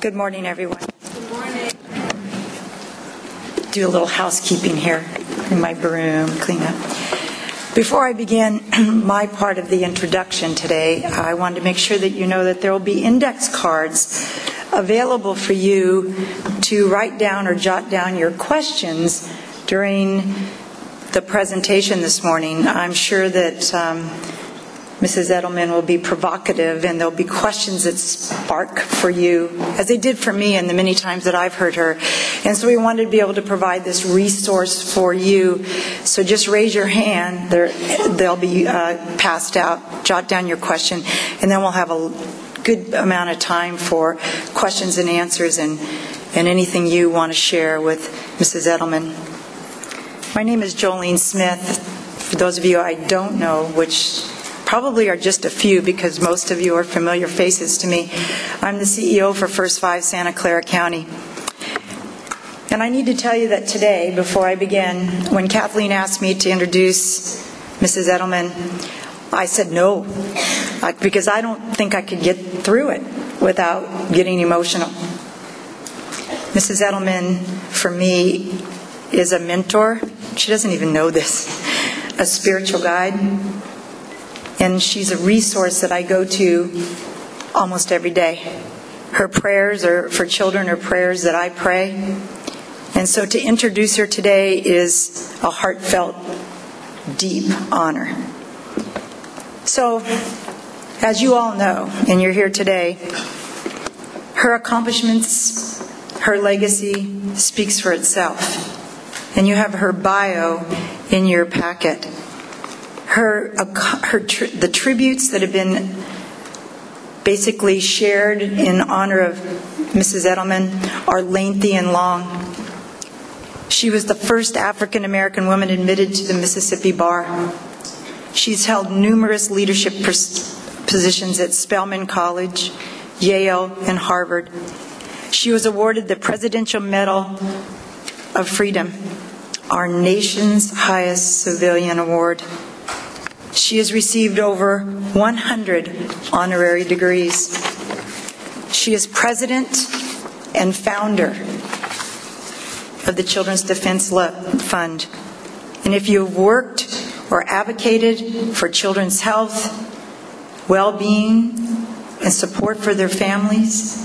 Good morning, everyone. Good morning. Do a little housekeeping here in my broom, clean up. Before I begin my part of the introduction today, I wanted to make sure that you know that there will be index cards available for you to write down or jot down your questions during the presentation this morning. I'm sure that Mrs. Edelman will be provocative, and there'll be questions that spark for you, as they did for me and the many times that I've heard her. And so we wanted to be able to provide this resource for you. So just raise your hand. They'll be passed out. Jot down your question, and then we'll have a good amount of time for questions and answers and anything you want to share with Mrs. Edelman. My name is Jolene Smith. For those of you I don't know, which probably are just a few because most of you are familiar faces to me, I'm the CEO for First 5 Santa Clara County. And I need to tell you that today, before I begin, when Kathleen asked me to introduce Mrs. Edelman, I said no, because I don't think I could get through it without getting emotional. Mrs. Edelman, for me, is a mentor. She doesn't even know this. A spiritual guide. And she's a resource that I go to almost every day. Her prayers are for children are prayers that I pray. And so to introduce her today is a heartfelt, deep honor. So, as you all know, and you're here today, her accomplishments, her legacy speaks for itself. And you have her bio in your packet. The tributes that have been basically shared in honor of Mrs. Edelman are lengthy and long. She was the first African American woman admitted to the Mississippi Bar. She's held numerous leadership positions at Spelman College, Yale, and Harvard. She was awarded the Presidential Medal of Freedom, our nation's highest civilian award. She has received over 100 honorary degrees. She is president and founder of the Children's Defense Fund. And if you have worked or advocated for children's health, well-being, and support for their families,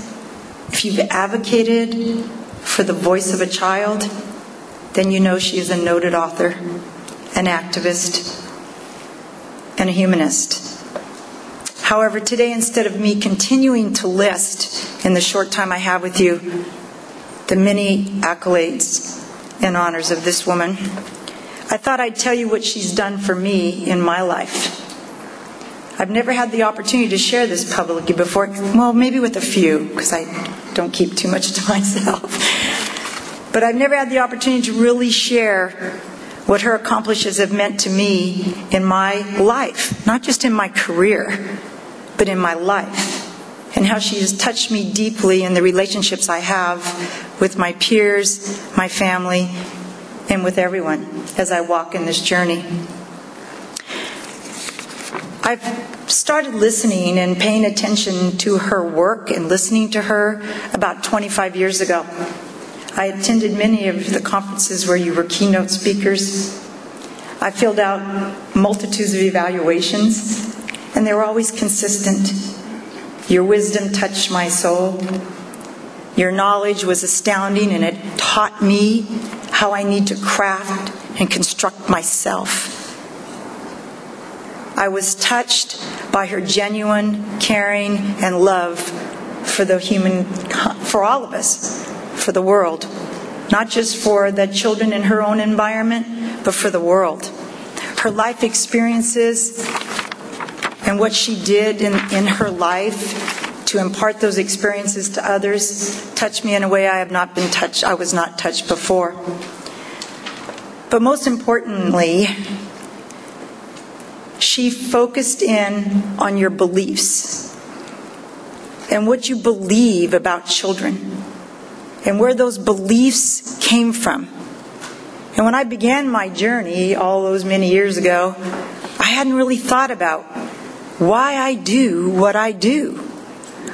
if you've advocated for the voice of a child, then you know she is a noted author, an activist, and a humanist. However, today, instead of me continuing to list in the short time I have with you the many accolades and honors of this woman, I thought I'd tell you what she's done for me in my life. I've never had the opportunity to share this publicly before, well, maybe with a few, because I don't keep too much to myself. But I've never had the opportunity to really share what her accomplishments have meant to me in my life, not just in my career, but in my life, and how she has touched me deeply in the relationships I have with my peers, my family, and with everyone as I walk in this journey. I've started listening and paying attention to her work and listening to her about 25 years ago. I attended many of the conferences where you were keynote speakers. I filled out multitudes of evaluations, and they were always consistent. Your wisdom touched my soul. Your knowledge was astounding, and it taught me how I need to craft and construct myself. I was touched by her genuine caring and love for all of us. For the world, not just for the children in her own environment, but for the world. Her life experiences and what she did in her life to impart those experiences to others touched me in a way I was not touched before. But most importantly, she focused in on your beliefs and what you believe about children, and where those beliefs came from. And when I began my journey all those many years ago, I hadn't really thought about why I do what I do.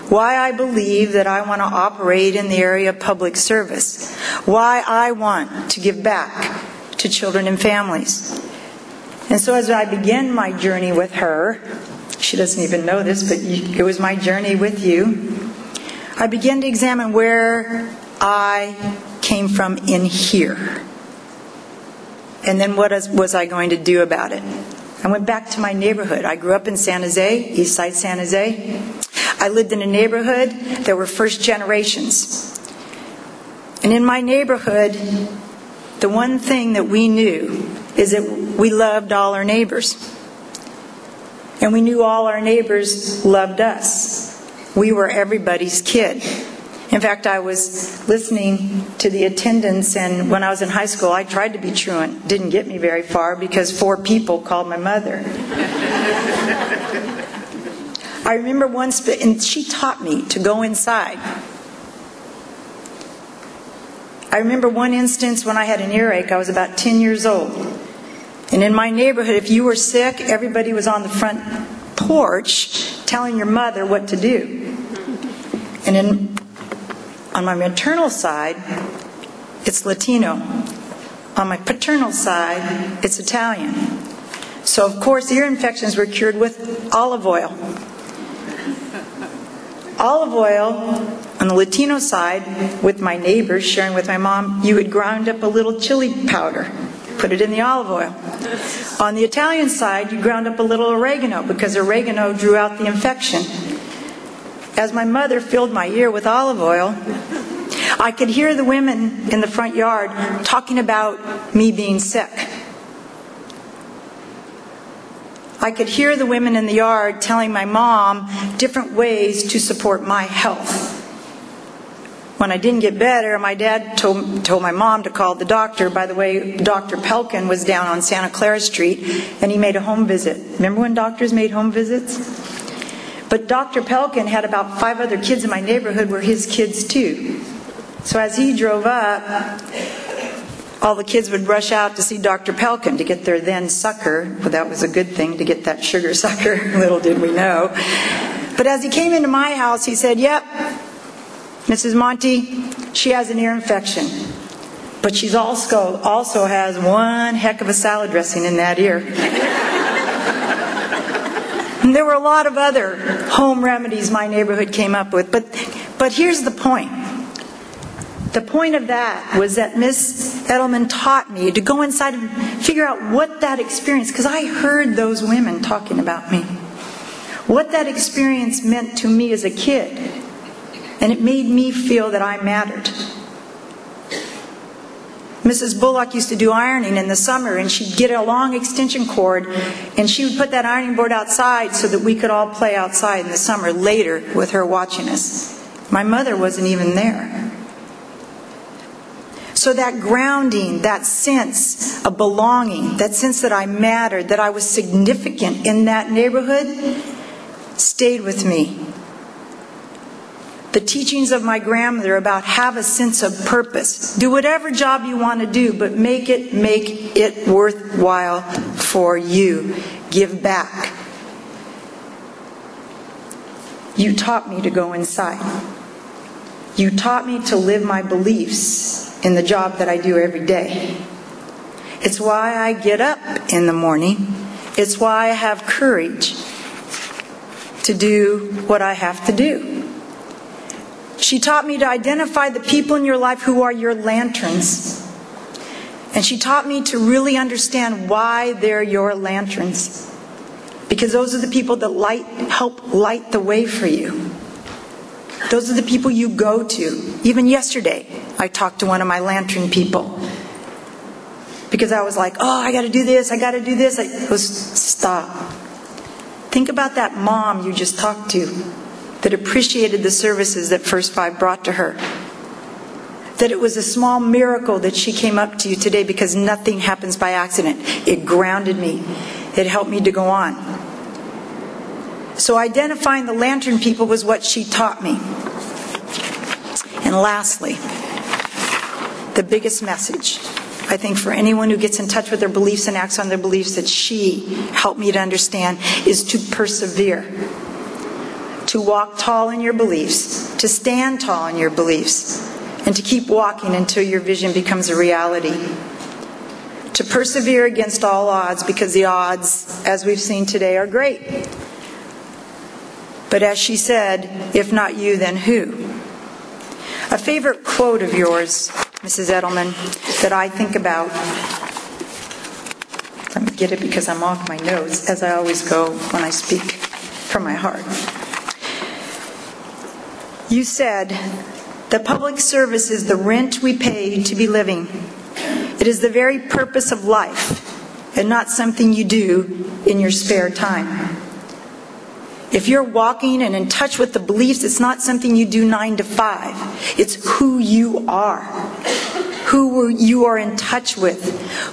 why I believe that I want to operate in the area of public service, why I want to give back to children and families. And so as I began my journey with her, she doesn't even know this, but it was my journey with you, I began to examine where I came from in here. And then what was I going to do about it? I went back to my neighborhood. I grew up in San Jose, East Side San Jose. I lived in a neighborhood that were first generations. And in my neighborhood, the one thing that we knew is that we loved all our neighbors. And we knew all our neighbors loved us. We were everybody's kid. In fact, I was listening to the attendance, and when I was in high school, I tried to be truant. Didn't get me very far because 4 people called my mother. I remember once, and she taught me to go inside. I remember one instance when I had an earache. I was about 10 years old. And in my neighborhood, if you were sick, everybody was on the front porch telling your mother what to do. And on my maternal side, it's Latino. On my paternal side, it's Italian. So, of course, ear infections were cured with olive oil. Olive oil, on the Latino side, with my neighbors, sharing with my mom, you would grind up a little chili powder, put it in the olive oil. On the Italian side, you ground up a little oregano, because oregano drew out the infection. As my mother filled my ear with olive oil, I could hear the women in the front yard talking about me being sick. I could hear the women in the yard telling my mom different ways to support my health. When I didn't get better, my dad told my mom to call the doctor. By the way, Dr. Pelkin was down on Santa Clara Street, and he made a home visit. Remember when doctors made home visits? But Dr. Pelkin had about 5 other kids in my neighborhood were his kids too. So as he drove up, all the kids would rush out to see Dr. Pelkin to get their then sucker. Well, that was a good thing, to get that sugar sucker. Little did we know. But as he came into my house, he said, "Yep, Mrs. Monty, she has an ear infection. But she also has one heck of a salad dressing in that ear." And there were a lot of other home remedies my neighborhood came up with. But here's the point. The point of that was that Miss Edelman taught me to go inside and figure out what that experience, because I heard those women talking about me, what that experience meant to me as a kid. And it made me feel that I mattered. Mrs. Bullock used to do ironing in the summer, and she'd get a long extension cord, and she would put that ironing board outside so that we could all play outside in the summer later with her watching us. My mother wasn't even there. So that grounding, that sense of belonging, that sense that I mattered, that I was significant in that neighborhood, stayed with me. The teachings of my grandmother about have a sense of purpose. Do whatever job you want to do, but make it worthwhile for you. Give back. You taught me to go inside. You taught me to live my beliefs in the job that I do every day. It's why I get up in the morning. It's why I have courage to do what I have to do. She taught me to identify the people in your life who are your lanterns. And she taught me to really understand why they're your lanterns. Because those are the people that help light the way for you. Those are the people you go to. Even yesterday, I talked to one of my lantern people. Because I was like, oh, I got to do this, I got to do this. Stop. Think about that mom you just talked to that appreciated the services that First Five brought to her. That it was a small miracle that she came up to you today, because nothing happens by accident. It grounded me. It helped me to go on. So identifying the lantern people was what she taught me. And lastly, the biggest message, I think, for anyone who gets in touch with their beliefs and acts on their beliefs that she helped me to understand is to persevere. to walk tall in your beliefs, to stand tall in your beliefs, and to keep walking until your vision becomes a reality. To persevere against all odds, because the odds, as we've seen today, are great. But as she said, if not you, then who? A favorite quote of yours, Mrs. Edelman, that I think about, let me get it because I'm off my notes, as I always go when I speak from my heart. You said, the public service is the rent we pay to be living. It is the very purpose of life, and not something you do in your spare time. If you're walking and in touch with the beliefs, it's not something you do 9 to 5. It's who you are, who you are in touch with,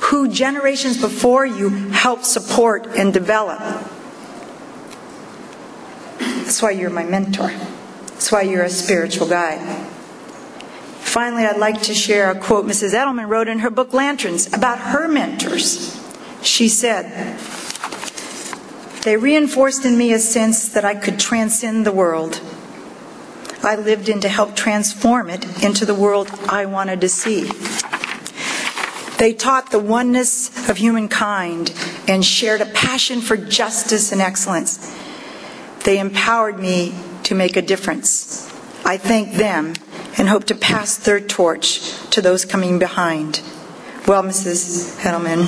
who generations before you helped support and develop. That's why you're my mentor. That's why you're a spiritual guide. Finally, I'd like to share a quote Mrs. Edelman wrote in her book, Lanterns, about her mentors. She said, they reinforced in me a sense that I could transcend the world. I lived in to help transform it into the world I wanted to see. They taught the oneness of humankind and shared a passion for justice and excellence. They empowered me to make a difference. I thank them and hope to pass their torch to those coming behind. Well, Mrs. Edelman,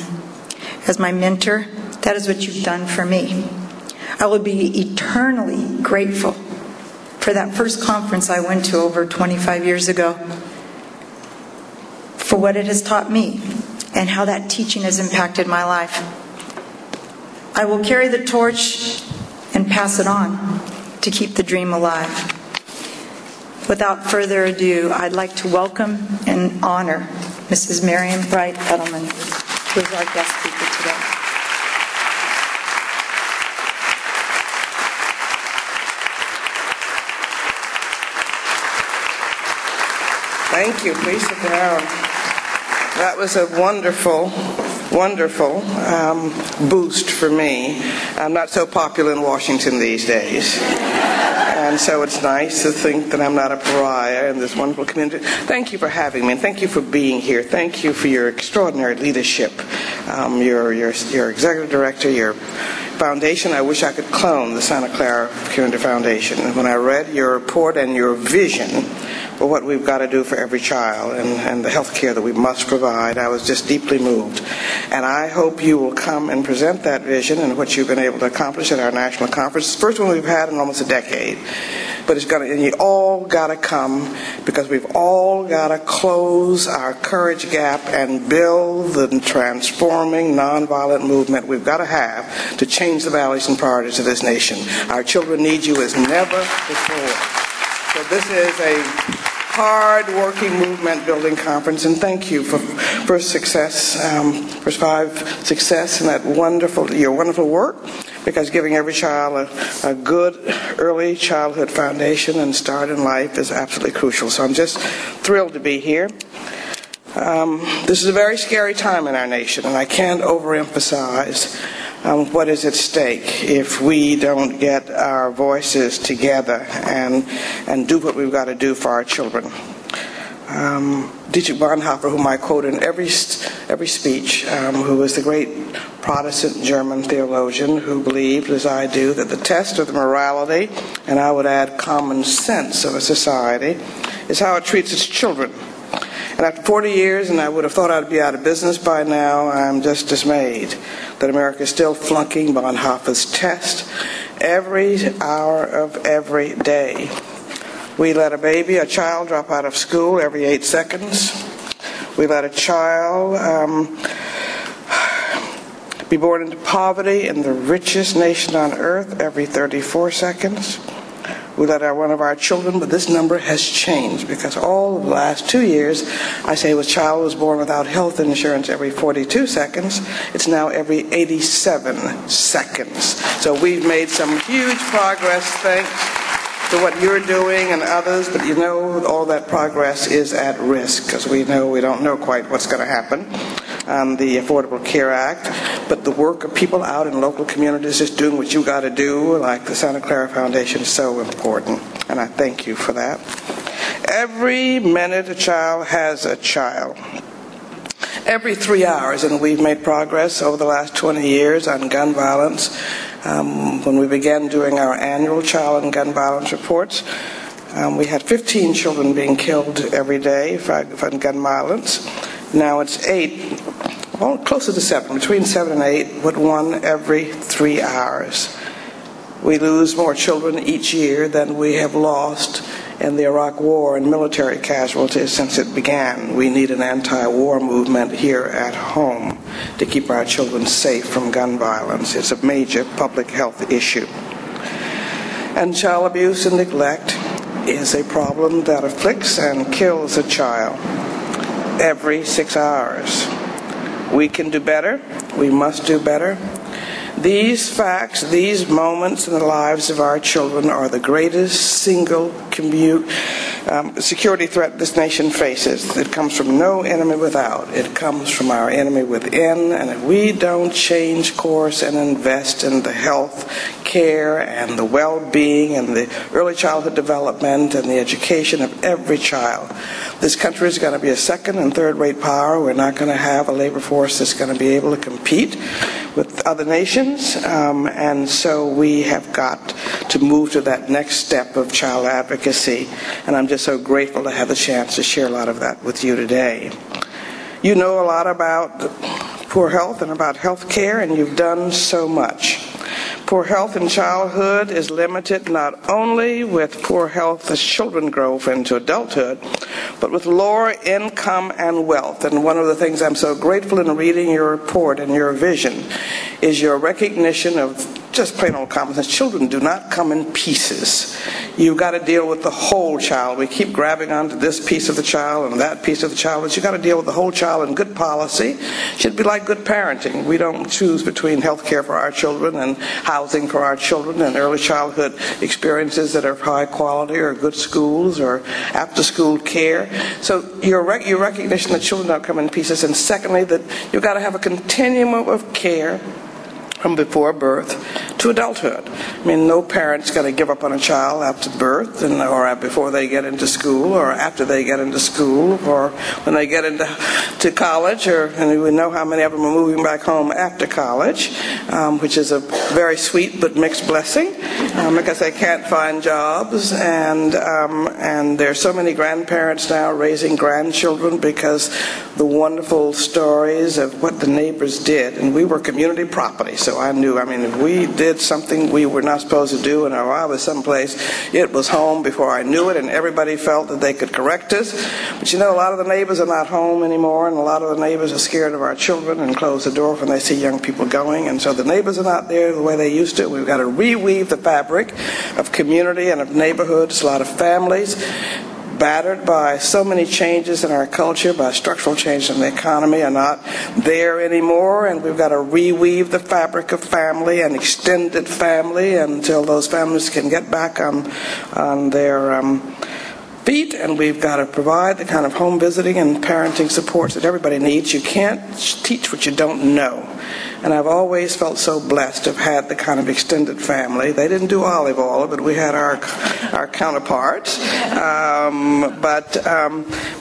as my mentor, that is what you've done for me. I will be eternally grateful for that first conference I went to over 25 years ago, for what it has taught me and how that teaching has impacted my life. I will carry the torch and pass it on to keep the dream alive. Without further ado, I'd like to welcome and honor Mrs. Marian Wright Edelman, who is our guest speaker today. Thank you. Please sit down. That was a wonderful boost for me. I'm not so popular in Washington these days. And so it's nice to think that I'm not a pariah in this wonderful community. Thank you for having me, and thank you for being here. Thank you for your extraordinary leadership. Your executive director, your foundation. I wish I could clone the Santa Clara Community Foundation. And when I read your report and your vision for what we've got to do for every child and the health care that we must provide, I was just deeply moved. And I hope you will come and present that vision and what you've been able to accomplish at our national conference. It's the first one we've had in almost a decade. But and you all got to come, because we've all got to close our courage gap and build the transforming nonviolent movement we've got to have to change the values and priorities of this nation. Our children need you as never before. So this is a hard-working movement-building conference, and thank you for success, for success in that your wonderful work, because giving every child a good early childhood foundation and start in life is absolutely crucial. So I'm just thrilled to be here. This is a very scary time in our nation, and I can't overemphasize what is at stake if we don't get our voices together and do what we've got to do for our children. Dietrich Bonhoeffer, whom I quote in every speech, who was the great Protestant German theologian who believed, as I do, that the test of the morality, and I would add common sense of a society, is how it treats its children. And after 40 years, and I would have thought I'd be out of business by now, I'm just dismayed that America is still flunking Bonhoeffer's test every hour of every day. We let a child drop out of school every 8 seconds. We let a child be born into poverty in the richest nation on earth every 34 seconds. We let one of our children, but this number has changed, because all of the last 2 years, I say a child was born without health insurance every 42 seconds. It's now every 87 seconds. So we've made some huge progress, thanks to what you're doing and others, but you know all that progress is at risk, because we don't know quite what's going to happen on the Affordable Care Act. but the work of people out in local communities just doing what you got to do, like the Santa Clara Foundation, is so important, and I thank you for that. Every minute a child has a child. Every 3 hours, and we've made progress over the last 20 years on gun violence. When we began doing our annual child and gun violence reports, we had 15 children being killed every day from gun violence. Now it's 8, well, closer to 7, between 7 and 8, with one every 3 hours. We lose more children each year than we have lost in the Iraq War and military casualties since it began. We need an anti-war movement here at home to keep our children safe from gun violence. It's a major public health issue. And child abuse and neglect is a problem that afflicts and kills a child every 6 hours. We can do better. We must do better. These facts, these moments in the lives of our children are the greatest single security threat this nation faces. It comes from no enemy without. It comes from our enemy within, and if we don't change course and invest in the health care and the well-being and the early childhood development and the education of every child, this country is going to be a second and third-rate power. We're not going to have a labor force that's going to be able to compete with other nations, and so we have got to move to that next step of child advocacy, and I'm just so grateful to have the chance to share a lot of that with you today. You know a lot about poor health and about health care, and you've done so much. Poor health in childhood is limited not only with poor health as children grow into adulthood, but with lower income and wealth. And one of the things I'm so grateful in reading your report and your vision is your recognition of just plain old common sense. Children do not come in pieces. You've got to deal with the whole child. We keep grabbing onto this piece of the child and that piece of the child, but you've got to deal with the whole child, and good policy should be like good parenting. We don't choose between health care for our children and housing for our children and early childhood experiences that are of high quality, or good schools, or after-school care. So your recognition that children don't come in pieces, and secondly, that you've got to have a continuum of care from before birth to adulthood. I mean, no parent's going to give up on a child after birth, or before they get into school, or after they get into school, or when they get into college, and we know how many of them are moving back home after college, which is a very sweet but mixed blessing, because they can't find jobs, and there are so many grandparents now raising grandchildren because the wonderful stories of what the neighbors did, and we were community property, so I knew, if we did something we were not supposed to do, and if I was someplace, it was home before I knew it, and everybody felt that they could correct us. But a lot of the neighbors are not home anymore, and a lot of the neighbors are scared of our children and close the door when they see young people going, and so the neighbors are not there the way they used to. We've got to reweave the fabric of community and of neighborhoods. A lot of families battered by so many changes in our culture, by structural changes in the economy, are not there anymore, and we've got to reweave the fabric of family and extended family until those families can get back on their feet, and we've got to provide the kind of home visiting and parenting supports that everybody needs. You can't teach what you don't know. And I've always felt so blessed to have had the kind of extended family. They didn't do olive oil, but we had our counterparts.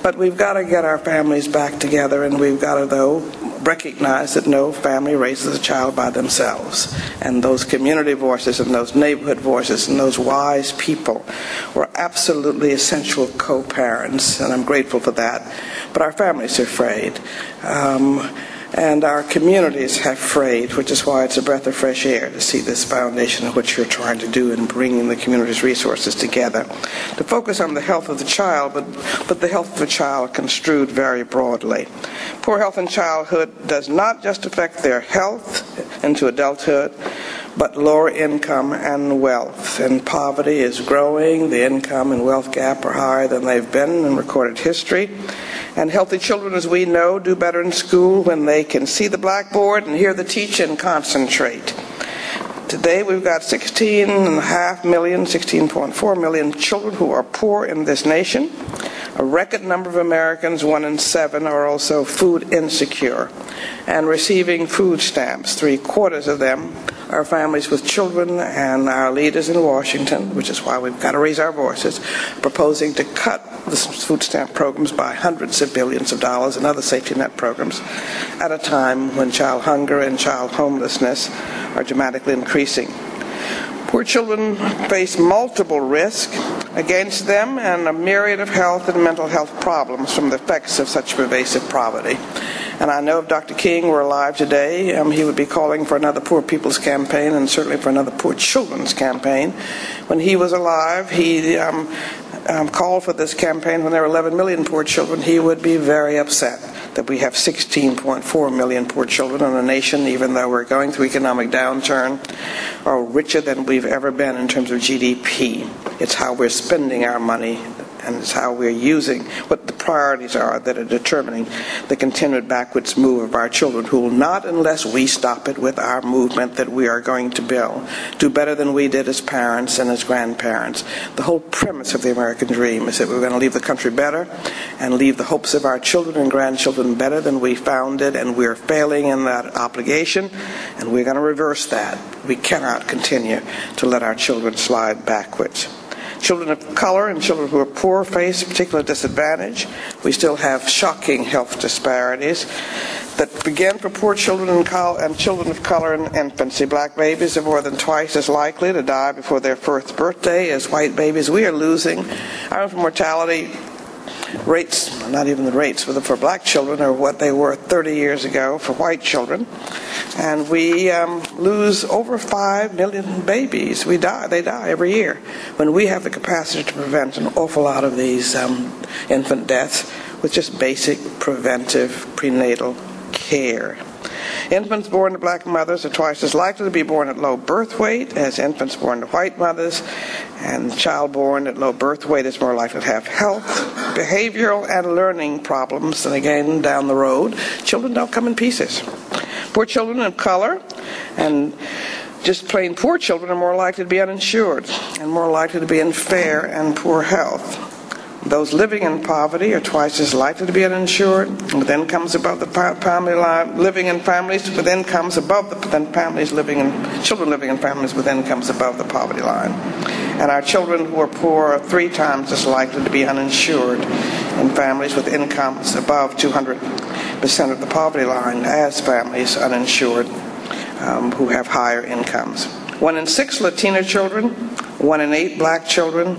But we've got to get our families back together, and we've got to, though, recognize that no family raises a child by themselves. And those community voices and those neighborhood voices and those wise people were absolutely essential co-parents, and I'm grateful for that. But our families are frayed. And our communities have frayed, which is why it's a breath of fresh air to see this foundation of what you're trying to do in bringing the community's resources together to focus on the health of the child, but the health of the child construed very broadly. Poor health in childhood does not just affect their health into adulthood, but lower income and wealth. And poverty is growing. The income and wealth gap are higher than they've been in recorded history. And healthy children, as we know, do better in school when they can see the blackboard and hear the teacher and concentrate. Today we've got 16.5 million, 16.4 million children who are poor in this nation. A record number of Americans, 1 in 7, are also food insecure and receiving food stamps. 3/4 of them are families with children, and our leaders in Washington, which is why we've got to raise our voices, proposing to cut the food stamp programs by hundreds of billions of dollars and other safety net programs at a time when child hunger and child homelessness are dramatically increasing. Poor children face multiple risks against them and a myriad of health and mental health problems from the effects of such pervasive poverty. And I know if Dr. King were alive today, he would be calling for another Poor People's Campaign and certainly for another Poor Children's Campaign. When he was alive, he called for this campaign when there were 11 million poor children. He would be very upset that we have 16.4 million poor children in a nation, even though we're going through economic downturn, are richer than we've ever been in terms of GDP. It's how we're spending our money, and it's how we're using, what the priorities are that are determining the continued backwards move of our children, who will not, unless we stop it with our movement that we are going to build, do better than we did as parents and as grandparents. The whole premise of the American dream is that we're going to leave the country better and leave the hopes of our children and grandchildren better than we found it, and we're failing in that obligation, and we're going to reverse that. We cannot continue to let our children slide backwards. Children of color and children who are poor face particular disadvantage. We still have shocking health disparities that begin for poor children and children of color in infancy. Black babies are more than twice as likely to die before their first birthday as white babies. We are losing. Our infant mortality rates, not even the rates, but for black children are what they were 30 years ago for white children. And we lose over 5 million babies. They die every year, when we have the capacity to prevent an awful lot of these infant deaths with just basic preventive prenatal care. Infants born to black mothers are twice as likely to be born at low birth weight as infants born to white mothers, and child born at low birth weight is more likely to have health, behavioral, and learning problems. And again, down the road, children don't come in pieces. Poor children of color and just plain poor children are more likely to be uninsured and more likely to be in fair and poor health. Those living in poverty are twice as likely to be uninsured, with incomes above the family line, living in families with incomes above children living in families with incomes above the poverty line. And our children who are poor are 3 times as likely to be uninsured in families with incomes above 200% of the poverty line as families uninsured who have higher incomes. 1 in 6 Latina children, 1 in 8 black children,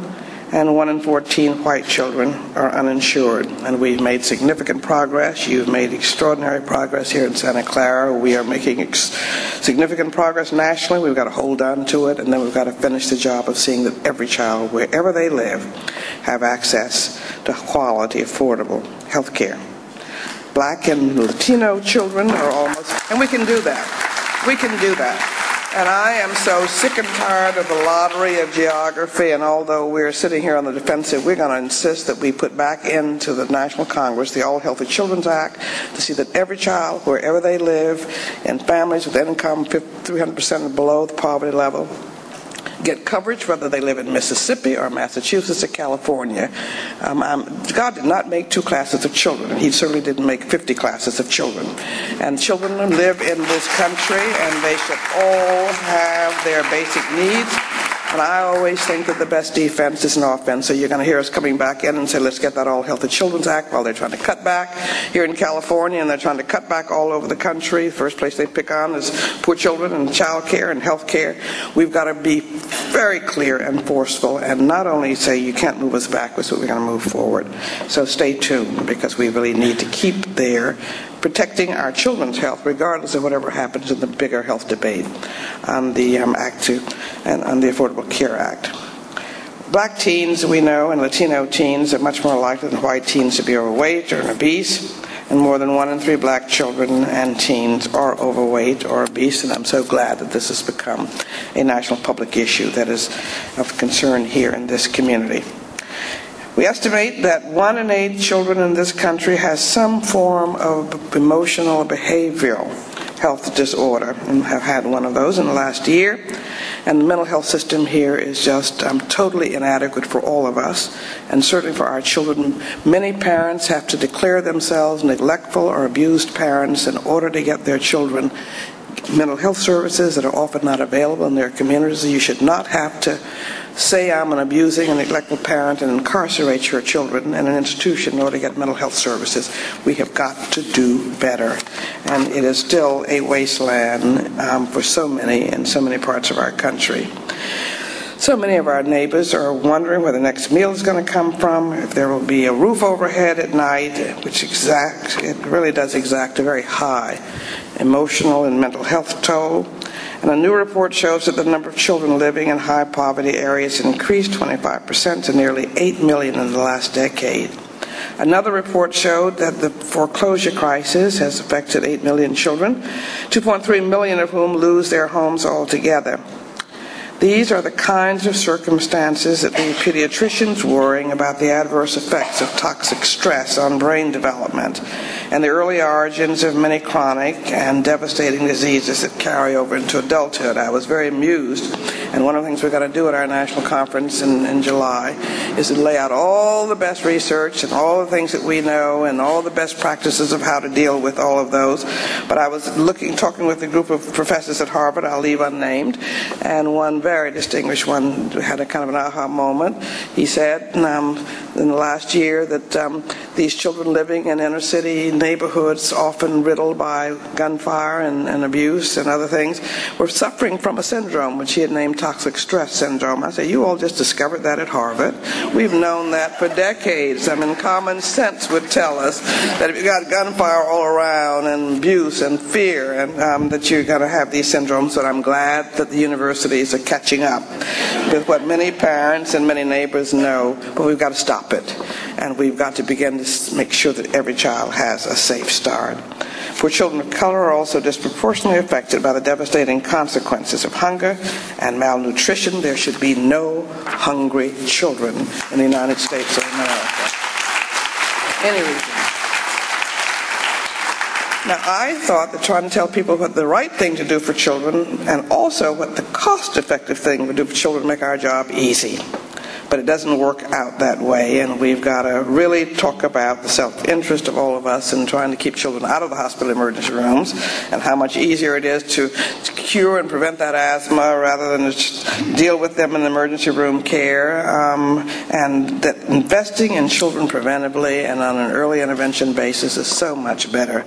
and 1 in 14 white children are uninsured. And we've made significant progress. You've made extraordinary progress here in Santa Clara. We are making significant progress nationally. We've got to hold on to it, and then we've got to finish the job of seeing that every child, wherever they live, have access to quality, affordable health care. Black and Latino children are almost, and we can do that. We can do that. And I am so sick and tired of the lottery of geography, and although we're sitting here on the defensive, we're going to insist that we put back into the National Congress the All Healthy Children's Act to see that every child, wherever they live, in families with income 300% and below the poverty level, get coverage, whether they live in Mississippi or Massachusetts or California. God did not make 2 classes of children, and he certainly didn't make 50 classes of children. And children live in this country, and they should all have their basic needs. And I always think that the best defense is an offense. So you're going to hear us coming back in and say, let's get that All Healthy Children's Act, while they're trying to cut back here in California, and they're trying to cut back all over the country. The first place they pick on is poor children and child care and health care. We've got to be very clear and forceful, and not only say you can't move us backwards, but we're going to move forward. So stay tuned, because we really need to keep there protecting our children's health, regardless of whatever happens in the bigger health debate on the Act 2 and on the Affordable Care Act. Black teens, we know, and Latino teens are much more likely than white teens to be overweight or obese, and more than 1 in 3 black children and teens are overweight or obese, and I'm so glad that this has become a national public issue that is of concern here in this community. We estimate that 1 in 8 children in this country has some form of emotional or behavioral health disorder, and have had one of those in the last year. And the mental health system here is just totally inadequate for all of us, and certainly for our children. Many parents have to declare themselves neglectful or abused parents in order to get their children mental health services that are often not available in their communities. You should not have to say I'm an abusing and neglectful parent and incarcerate your children in an institution in order to get mental health services. We have got to do better. And it is still a wasteland for so many in so many parts of our country. So many of our neighbors are wondering where the next meal is going to come from, if there will be a roof overhead at night, which it really does exact a very high emotional and mental health toll. And a new report shows that the number of children living in high poverty areas increased 25% to nearly 8 million in the last decade. Another report showed that the foreclosure crisis has affected 8 million children, 2.3 million of whom lose their homes altogether. These are the kinds of circumstances that leave pediatricians worrying about the adverse effects of toxic stress on brain development and the early origins of many chronic and devastating diseases that carry over into adulthood. I was very amused, and one of the things we're going to do at our national conference in July is to lay out all the best research and all the things that we know and all the best practices of how to deal with all of those. But I was talking with a group of professors at Harvard, I'll leave unnamed, and one very distinguished one had a kind of an aha moment. He said in the last year that these children living in inner city neighborhoods, often riddled by gunfire and abuse and other things, were suffering from a syndrome which he had named toxic stress syndrome. I said, you all just discovered that at Harvard? We've known that for decades. I mean, common sense would tell us that if you got gunfire all around and abuse and fear, and that you're going to have these syndromes. But I'm glad that the universities are catching up with what many parents and many neighbors know, but we've got to stop it. And we've got to begin to make sure that every child has a safe start. For children of color are also disproportionately affected by the devastating consequences of hunger and malnutrition. There should be no hungry children in the United States of America. Any reason. Now, I thought that trying to tell people what the right thing to do for children and also what the cost-effective thing would do for children would make our job easy. But it doesn't work out that way, and we've got to really talk about the self-interest of all of us in trying to keep children out of the hospital emergency rooms, and how much easier it is to cure and prevent that asthma rather than just deal with them in emergency room care, and that investing in children preventively and on an early intervention basis is so much better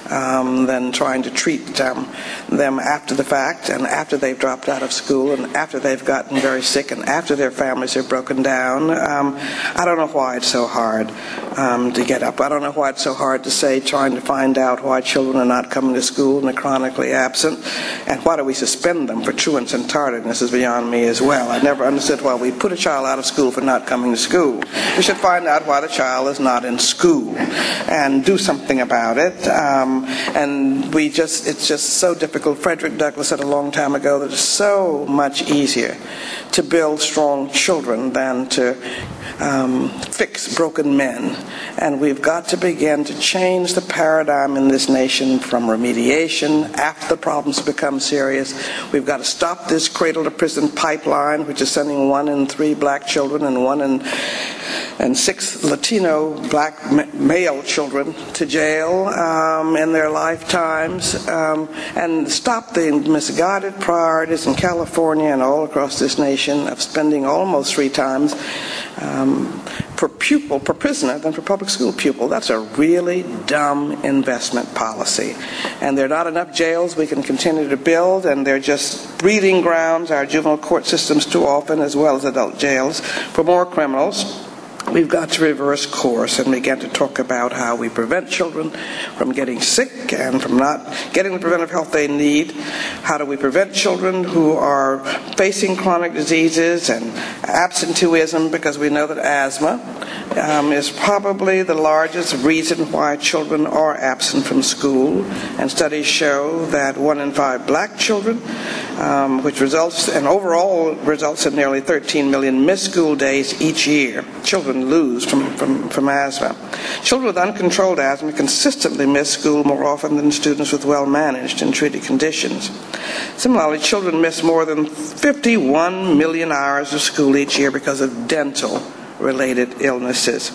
than trying to treat them after the fact and after they've dropped out of school and after they've gotten very sick and after their families have broken down. I don't know why it's so hard to get up. I don't know why it's so hard to say, trying to find out why children are not coming to school and are chronically absent, and why do we suspend them for truants and tardiness is beyond me as well. I never understood why we put a child out of school for not coming to school. We should find out why the child is not in school and do something about it. And it's just so difficult. Frederick Douglass said a long time ago that it's so much easier to build strong children than to fix broken men. And we've got to begin to change the paradigm in this nation from remediation after the problems become serious. We've got to stop this cradle-to-prison pipeline, which is sending 1 in 3 black children and 1 in 6 Latino black male children to jail in their lifetimes, and stop the misguided priorities in California and all across this nation of spending almost 3 times per pupil, per prisoner, than for public school pupil. That's a really dumb investment policy. And there are not enough jails we can continue to build, and they're just breeding grounds, our juvenile court systems too often, as well as adult jails, for more criminals. We've got to reverse course and begin to talk about how we prevent children from getting sick and from not getting the preventive health they need. How do we prevent children who are facing chronic diseases and absenteeism, because we know that asthma is probably the largest reason why children are absent from school. And studies show that 1 in 5 black children, which overall results in nearly 13 million missed school days each year. Children lose from asthma. Children with uncontrolled asthma consistently miss school more often than students with well-managed and treated conditions. Similarly, children miss more than 51 million hours of school each year because of dental-related illnesses.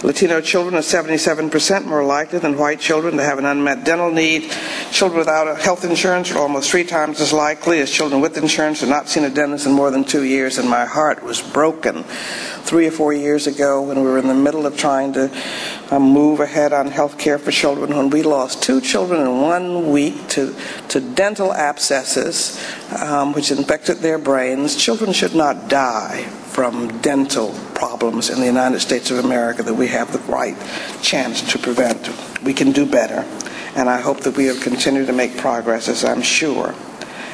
Latino children are 77% more likely than white children to have an unmet dental need. Children without health insurance are almost 3 times as likely as children with insurance who have not seen a dentist in more than 2 years, and my heart was broken 3 or 4 years ago when we were in the middle of trying to move ahead on health care for children, when we lost 2 children in 1 week to dental abscesses, which infected their brains. Children should not die from dental problems in the United States of America that we have the right chance to prevent. We can do better, and I hope that we will continue to make progress, as I'm sure.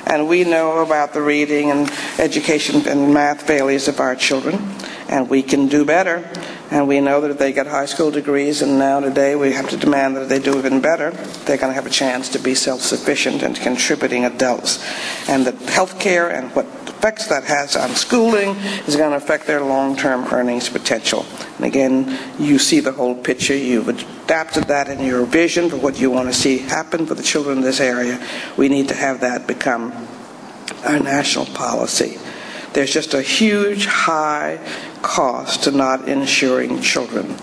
And we know about the reading and education and math failures of our children, and we can do better. And we know that if they get high school degrees, and now today we have to demand that they do even better, they're going to have a chance to be self-sufficient and contributing adults. And that health care and what effects that has on schooling is going to affect their long-term earnings potential. And again, you see the whole picture. You've adapted that in your vision for what you want to see happen for the children in this area. We need to have that become our national policy. There's just a huge, high cost to not insuring children.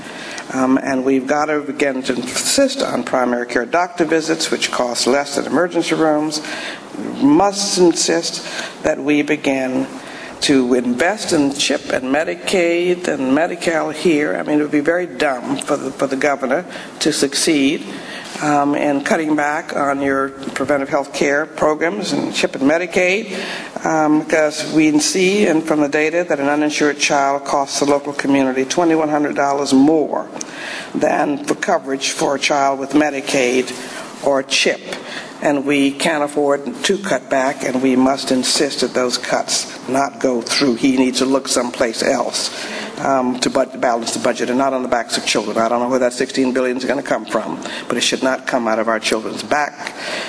And we've got to begin to insist on primary care doctor visits, which cost less than emergency rooms. We must insist that we begin to invest in CHIP and Medicaid and Medi-Cal here. I mean, it would be very dumb for the governor to succeed in cutting back on your preventive health care programs and CHIP and Medicaid, because we see and from the data that an uninsured child costs the local community $2,100 more than for coverage for a child with Medicaid or CHIP. And we can't afford to cut back, and we must insist that those cuts not go through. He needs to look someplace else to balance the budget, and not on the backs of children. I don't know where that $16 billion is going to come from, but it should not come out of our children's back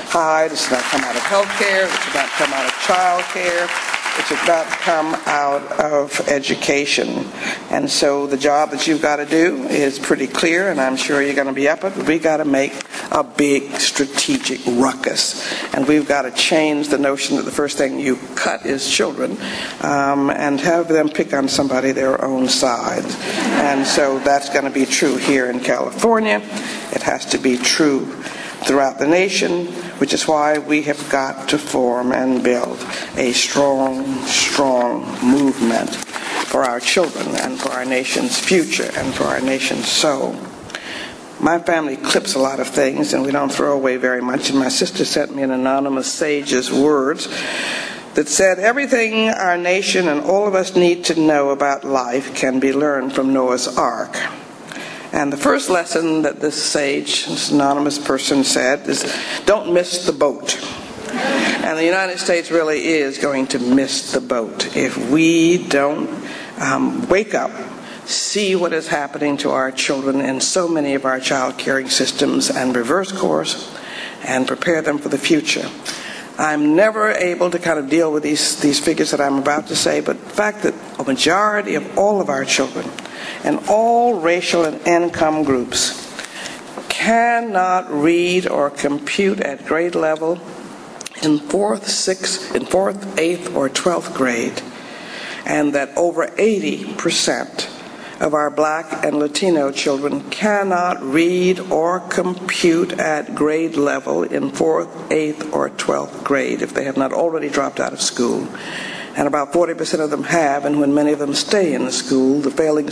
hide. It should not come out of health care. It should not come out of child care. It should not come out of education. And so the job that you've got to do is pretty clear, and I'm sure you're going to be up it. We've got to make a big strategic ruckus. And we've got to change the notion that the first thing you cut is children, and have them pick on somebody their own side. And so that's going to be true here in California. It has to be true throughout the nation, which is why we have got to form and build a strong, strong movement for our children and for our nation's future and for our nation's soul. My family clips a lot of things, and we don't throw away very much, and my sister sent me an anonymous sage's words that said, everything our nation and all of us need to know about life can be learned from Noah's Ark. And the first lesson that this sage, this anonymous person said is, don't miss the boat. And the United States really is going to miss the boat if we don't wake up, see what is happening to our children in so many of our child caring systems, and reverse course and prepare them for the future. I'm never able to kind of deal with these figures that I'm about to say, but the fact that a majority of all of our children and all racial and income groups cannot read or compute at grade level in 4th, 8th, or 12th grade, and that over 80% of our black and Latino children cannot read or compute at grade level in 4th, 8th, or 12th grade if they have not already dropped out of school. And about 40% of them have, and when many of them stay in the school, the failure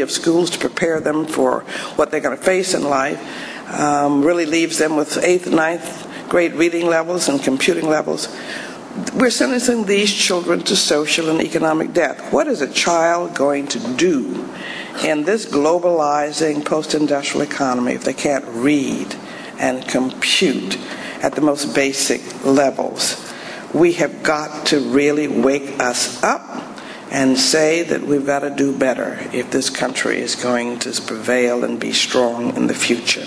of schools to prepare them for what they're going to face in life really leaves them with 8th, 9th grade reading levels and computing levels. We're sentencing these children to social and economic death. What is a child going to do in this globalizing post-industrial economy if they can't read and compute at the most basic levels? We have got to really wake us up and say that we've got to do better if this country is going to prevail and be strong in the future.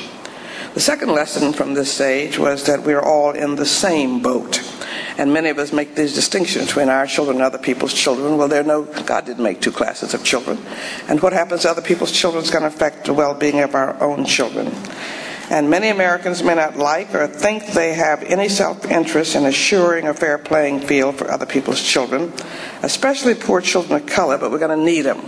The second lesson from this stage was that we're all in the same boat. And many of us make these distinctions between our children and other people's children. Well, God didn't make two classes of children. And what happens to other people's children is going to affect the well-being of our own children. And many Americans may not like or think they have any self-interest in assuring a fair playing field for other people's children, especially poor children of color, but we're going to need them.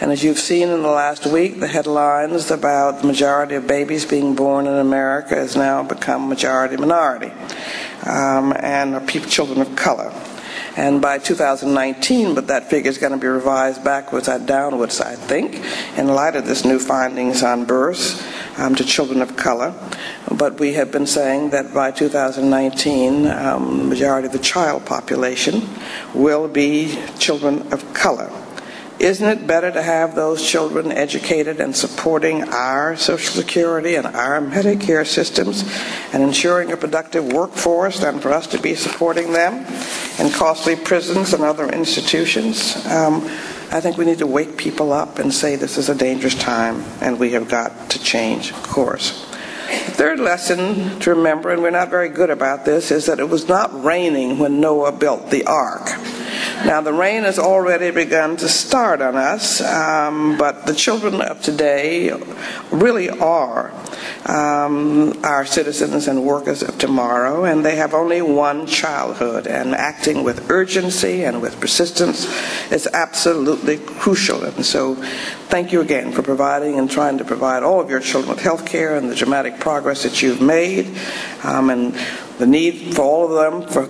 And as you've seen in the last week, the headlines about the majority of babies being born in America has now become majority minority, and are children of color. And by 2019, but that figure is going to be revised backwards and downwards, I think, in light of this new findings on births to children of color. But we have been saying that by 2019, the majority of the child population will be children of color. Isn't it better to have those children educated and supporting our Social Security and our Medicare systems and ensuring a productive workforce than for us to be supporting them in costly prisons and other institutions? I think we need to wake people up and say this is a dangerous time and we have got to change course. The third lesson to remember, and we're not very good about this, is that it was not raining when Noah built the ark. Now, the rain has already begun to start on us, but the children of today really are our citizens and workers of tomorrow, and they have only one childhood, and acting with urgency and with persistence is absolutely crucial. And so thank you again for providing and trying to provide all of your children with health care and the dramatic progress that you've made, and the need for all of them for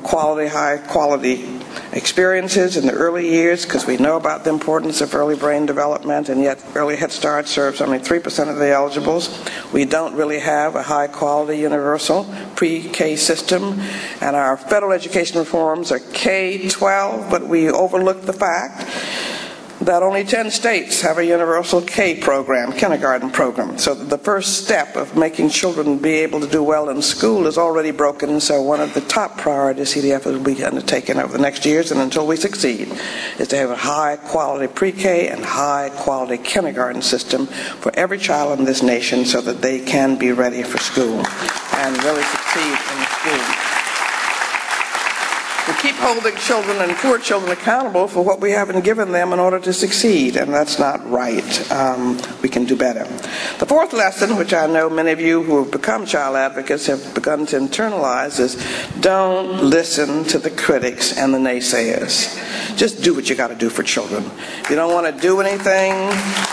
high quality experiences in the early years, because we know about the importance of early brain development, and yet early Head Start serves only 3% of the eligibles. We don't really have a high-quality universal pre-K system, and our federal education reforms are K-12, but we overlook the fact that only 10 states have a universal K program, kindergarten program. So the first step of making children be able to do well in school is already broken, and so one of the top priorities CDF will be undertaken over the next years, and until we succeed, is to have a high-quality pre-K and high-quality kindergarten system for every child in this nation so that they can be ready for school and really succeed in school. We keep holding children and poor children accountable for what we haven't given them in order to succeed, and that's not right. We can do better. The fourth lesson, which I know many of you who have become child advocates have begun to internalize, is don't listen to the critics and the naysayers. Just do what you got to do for children. If you don't want to do anything,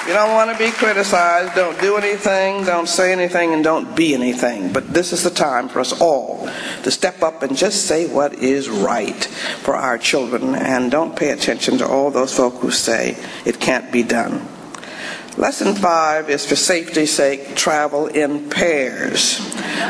you don't want to be criticized, don't do anything, don't say anything, and don't be anything. But this is the time for us all to step up and just say what is right for our children, and don't pay attention to all those folk who say it can't be done. Lesson 5 is, for safety's sake, travel in pairs.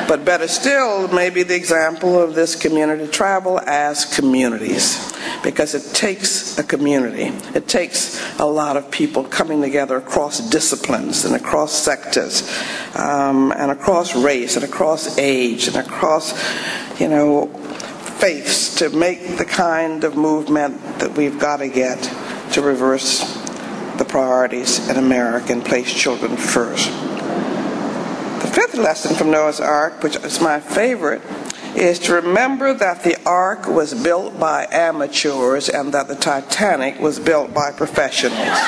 But better still, maybe the example of this community, travel as communities. Because it takes a community. It takes a lot of people coming together across disciplines and across sectors, and across race and across age and across, faiths to make the kind of movement that we've got to get to reverse the priorities in America and place children first. The fifth lesson from Noah's Ark, which is my favorite, is to remember that the Ark was built by amateurs and that the Titanic was built by professionals.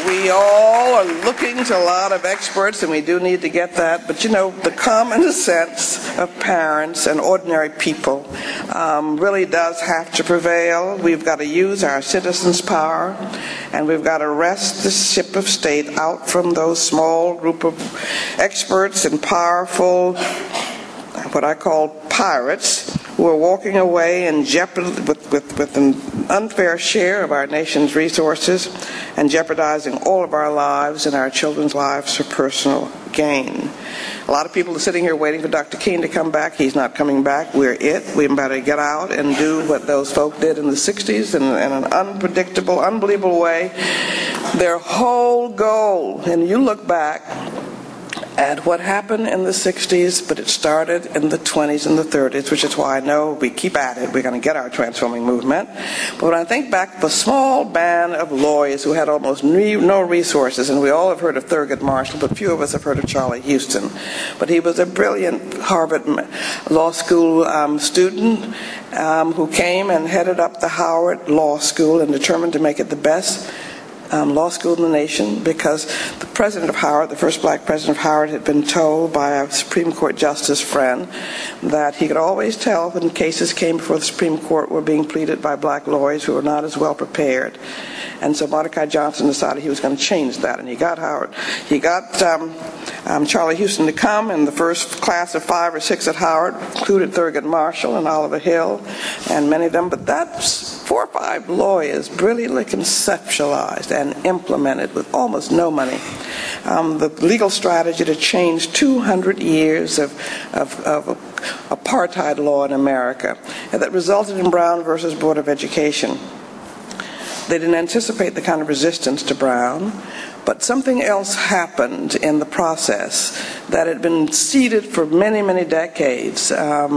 We all are looking to a lot of experts, and we do need to get that, but the common sense of parents and ordinary people really does have to prevail. We've got to use our citizens' power, and we've got to wrest the ship of state out from those small group of experts and powerful, what I call pirates, who are walking away in jeopardy with an unfair share of our nation's resources and jeopardizing all of our lives and our children's lives for personal gain. A lot of people are sitting here waiting for Dr. King to come back. He's not coming back. We're it. We better get out and do what those folk did in the 60s in an unpredictable, unbelievable way. Their whole goal, and you look back at what happened in the 60s, but it started in the 20s and the 30s, which is why I know we keep at it. We're going to get our transforming movement. But when I think back, the small band of lawyers who had almost no resources, and we all have heard of Thurgood Marshall, but few of us have heard of Charlie Houston. But he was a brilliant Harvard Law School student who came and headed up the Howard Law School and determined to make it the best law school in the nation, because the president of Howard, the first black president of Howard, had been told by a Supreme Court justice friend that he could always tell when cases came before the Supreme Court were being pleaded by black lawyers who were not as well prepared. And so Mordecai Johnson decided he was going to change that, and he got Charlie Houston to come, and the first class of 5 or 6 at Howard included Thurgood Marshall and Oliver Hill and many of them, but that's 4 or 5 lawyers brilliantly conceptualized and implemented with almost no money the legal strategy to change 200 years of apartheid law in America, and that resulted in Brown versus Board of Education. They didn't anticipate the kind of resistance to Brown, but something else happened in the process that had been seeded for many, many decades. A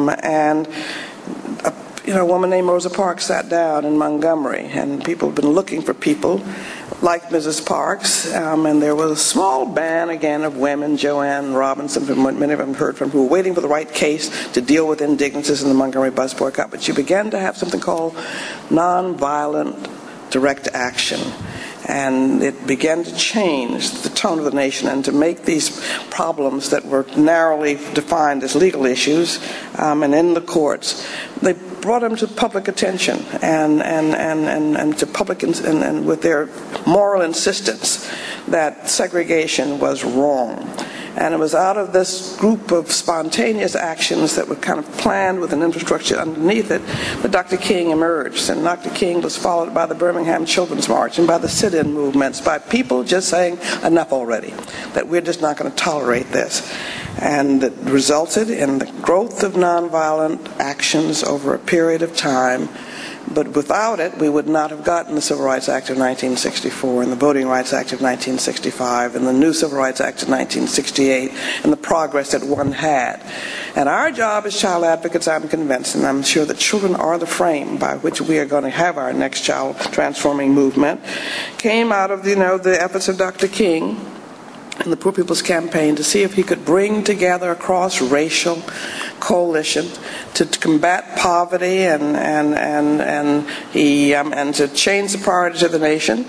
woman named Rosa Parks sat down in Montgomery, and people had been looking for people like Mrs. Parks, and there was a small band, again, of women, Joanne Robinson, many of them heard from, who were waiting for the right case to deal with indignities in the Montgomery bus boycott. But she began to have something called nonviolent direct action. And it began to change the tone of the nation and to make these problems that were narrowly defined as legal issues and in the courts, they brought them to public attention and to public and with their moral insistence that segregation was wrong. And it was out of this group of spontaneous actions that were kind of planned with an infrastructure underneath it that Dr. King emerged. And Dr. King was followed by the Birmingham Children's March and by the sit-in movements, by people just saying, enough already, that we're just not going to tolerate this. And it resulted in the growth of nonviolent actions over a period of time. But without it, we would not have gotten the Civil Rights Act of 1964 and the Voting Rights Act of 1965 and the new Civil Rights Act of 1968 and the progress that one had. And our job as child advocates, I'm convinced, and I'm sure that children are the frame by which we are going to have our next child transforming movement, came out of, the efforts of Dr. King and the Poor People's Campaign to see if he could bring together a cross-racial coalition to combat poverty and to change the priorities of the nation.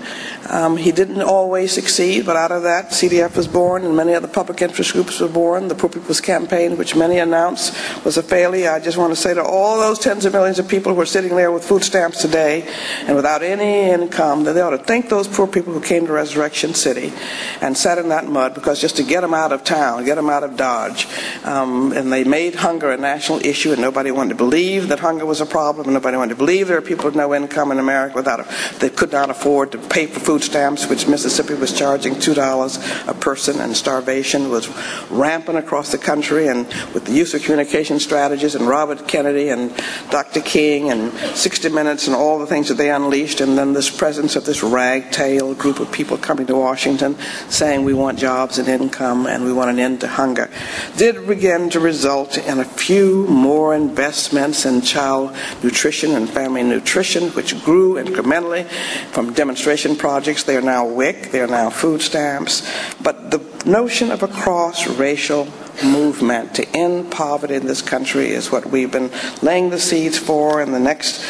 He didn't always succeed, but out of that, CDF was born, and many other public interest groups were born. The Poor People's Campaign, which many announced was a failure. I just want to say to all those tens of millions of people who are sitting there with food stamps today and without any income, that they ought to thank those poor people who came to Resurrection City and sat in that mud, because just to get them out of town, get them out of Dodge, and they made hunger a national issue, and nobody wanted to believe that hunger was a problem, and nobody wanted to believe there are people with no income in America that could not afford to pay for food stamps, which Mississippi was charging $2 a person, and starvation was rampant across the country. And with the use of communication strategies and Robert Kennedy and Dr. King and 60 Minutes and all the things that they unleashed, and then this presence of this ragtail group of people coming to Washington saying we want jobs and income and we want an end to hunger, did begin to result in a few more investments in child nutrition and family nutrition, which grew incrementally from demonstration projects. They are now WIC, they are now food stamps. But the notion of a cross-racial movement to end poverty in this country is what we've been laying the seeds for in the next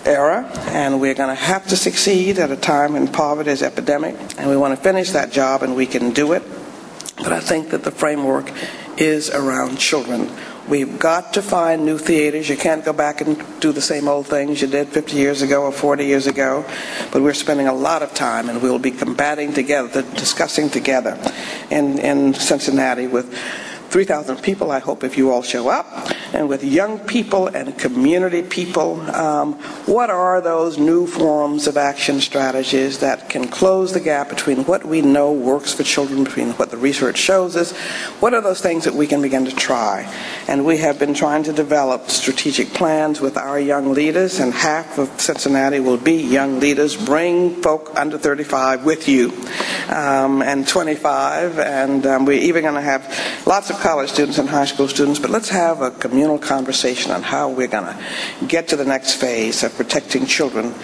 era, and we're going to have to succeed at a time when poverty is epidemic, and we want to finish that job, and we can do it. But I think that the framework is around children. We've got to find new theaters. You can't go back and do the same old things you did 50 years ago or 40 years ago. But we're spending a lot of time, and we'll be combating together, discussing together in Cincinnati with 3,000 people, I hope, if you all show up, and with young people and community people. What are those new forms of action strategies that can close the gap between what we know works for children, between what the research shows us? What are those things that we can begin to try? And we have been trying to develop strategic plans with our young leaders, and half of Cincinnati will be young leaders. Bring folk under 35 with you and 25, and we're even going to have lots of college students and high school students, but let's have a communal conversation on how we're going to get to the next phase of protecting children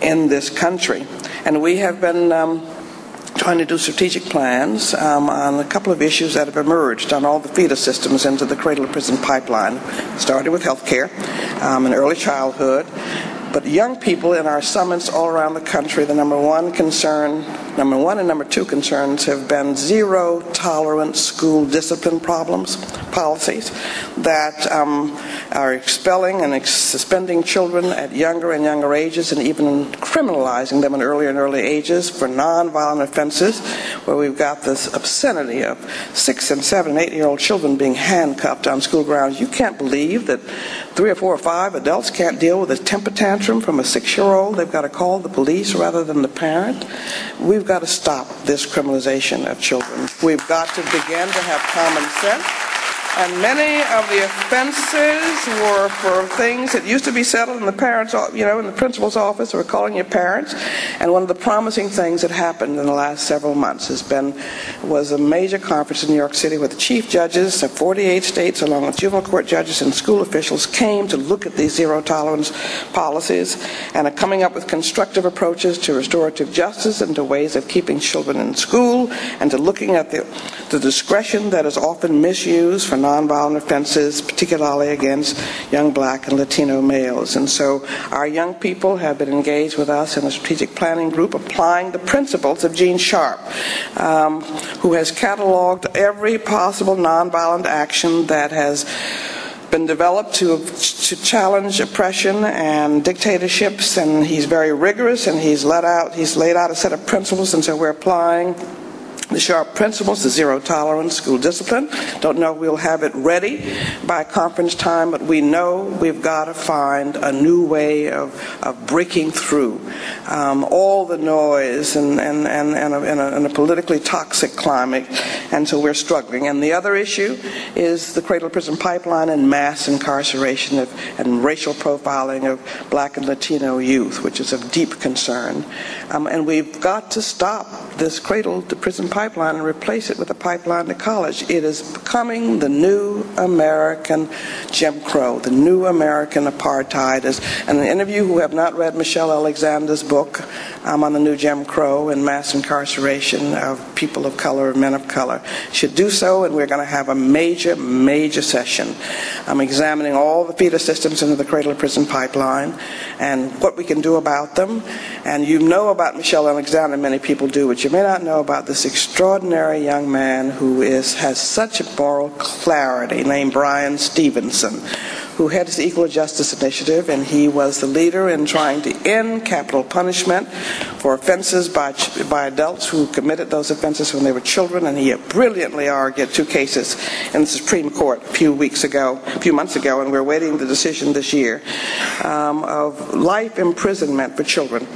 in this country. And we have been trying to do strategic plans on a couple of issues that have emerged on all the feeder systems into the cradle-to-prison pipeline. Started with health care and early childhood. But young people in our summits all around the country, the number one and number two concerns have been zero-tolerance school discipline policies that are expelling and suspending children at younger and younger ages, and even criminalizing them in earlier and early ages for nonviolent offenses, where we've got this obscenity of 6 and 7 and 8-year-old children being handcuffed on school grounds. You can't believe that 3 or 4 or 5 adults can't deal with a temper tantrum from a 6-year-old. They've got to call the police rather than the parent. We've got to stop this criminalization of children. We've got to begin to have common sense. And many of the offenses were for things that used to be settled in the parents, in the principal's office, or calling your parents. And one of the promising things that happened in the last several months was a major conference in New York City where the chief judges of 48 states, along with juvenile court judges and school officials, came to look at these zero-tolerance policies and are coming up with constructive approaches to restorative justice and to ways of keeping children in school, and to looking at the discretion that is often misused for nonviolent offenses, particularly against young Black and Latino males. And so our young people have been engaged with us in a strategic planning group applying the principles of Gene Sharp, who has cataloged every possible nonviolent action that has been developed to challenge oppression and dictatorships, and he's very rigorous, and he's laid out a set of principles, and so we're applying the Sharp principles, the zero-tolerance school discipline. Don't know if we'll have it ready by conference time, but we know we've got to find a new way of breaking through all the noise and a politically toxic climate, and so we're struggling. And the other issue is the cradle-to-prison pipeline and mass incarceration and racial profiling of Black and Latino youth, which is of deep concern. And we've got to stop this cradle-to-prison pipeline and replace it with a pipeline to college. It is becoming the new American Jim Crow, the new American apartheid. And any of you who have not read Michelle Alexander's book on the new Jim Crow and mass incarceration of people of color, men of color, should do so, and we're going to have a major, major session examining all the feeder systems into the cradle-to-prison pipeline and what we can do about them. And you know about Michelle Alexander, many people do, but you may not know about this extraordinary young man who has such a moral clarity, named Brian Stevenson, who heads the Equal Justice Initiative, and he was the leader in trying to end capital punishment for offenses by adults who committed those offenses when they were children, and he brilliantly argued 2 cases in the Supreme Court a few months ago, and we're awaiting the decision this year of life imprisonment for children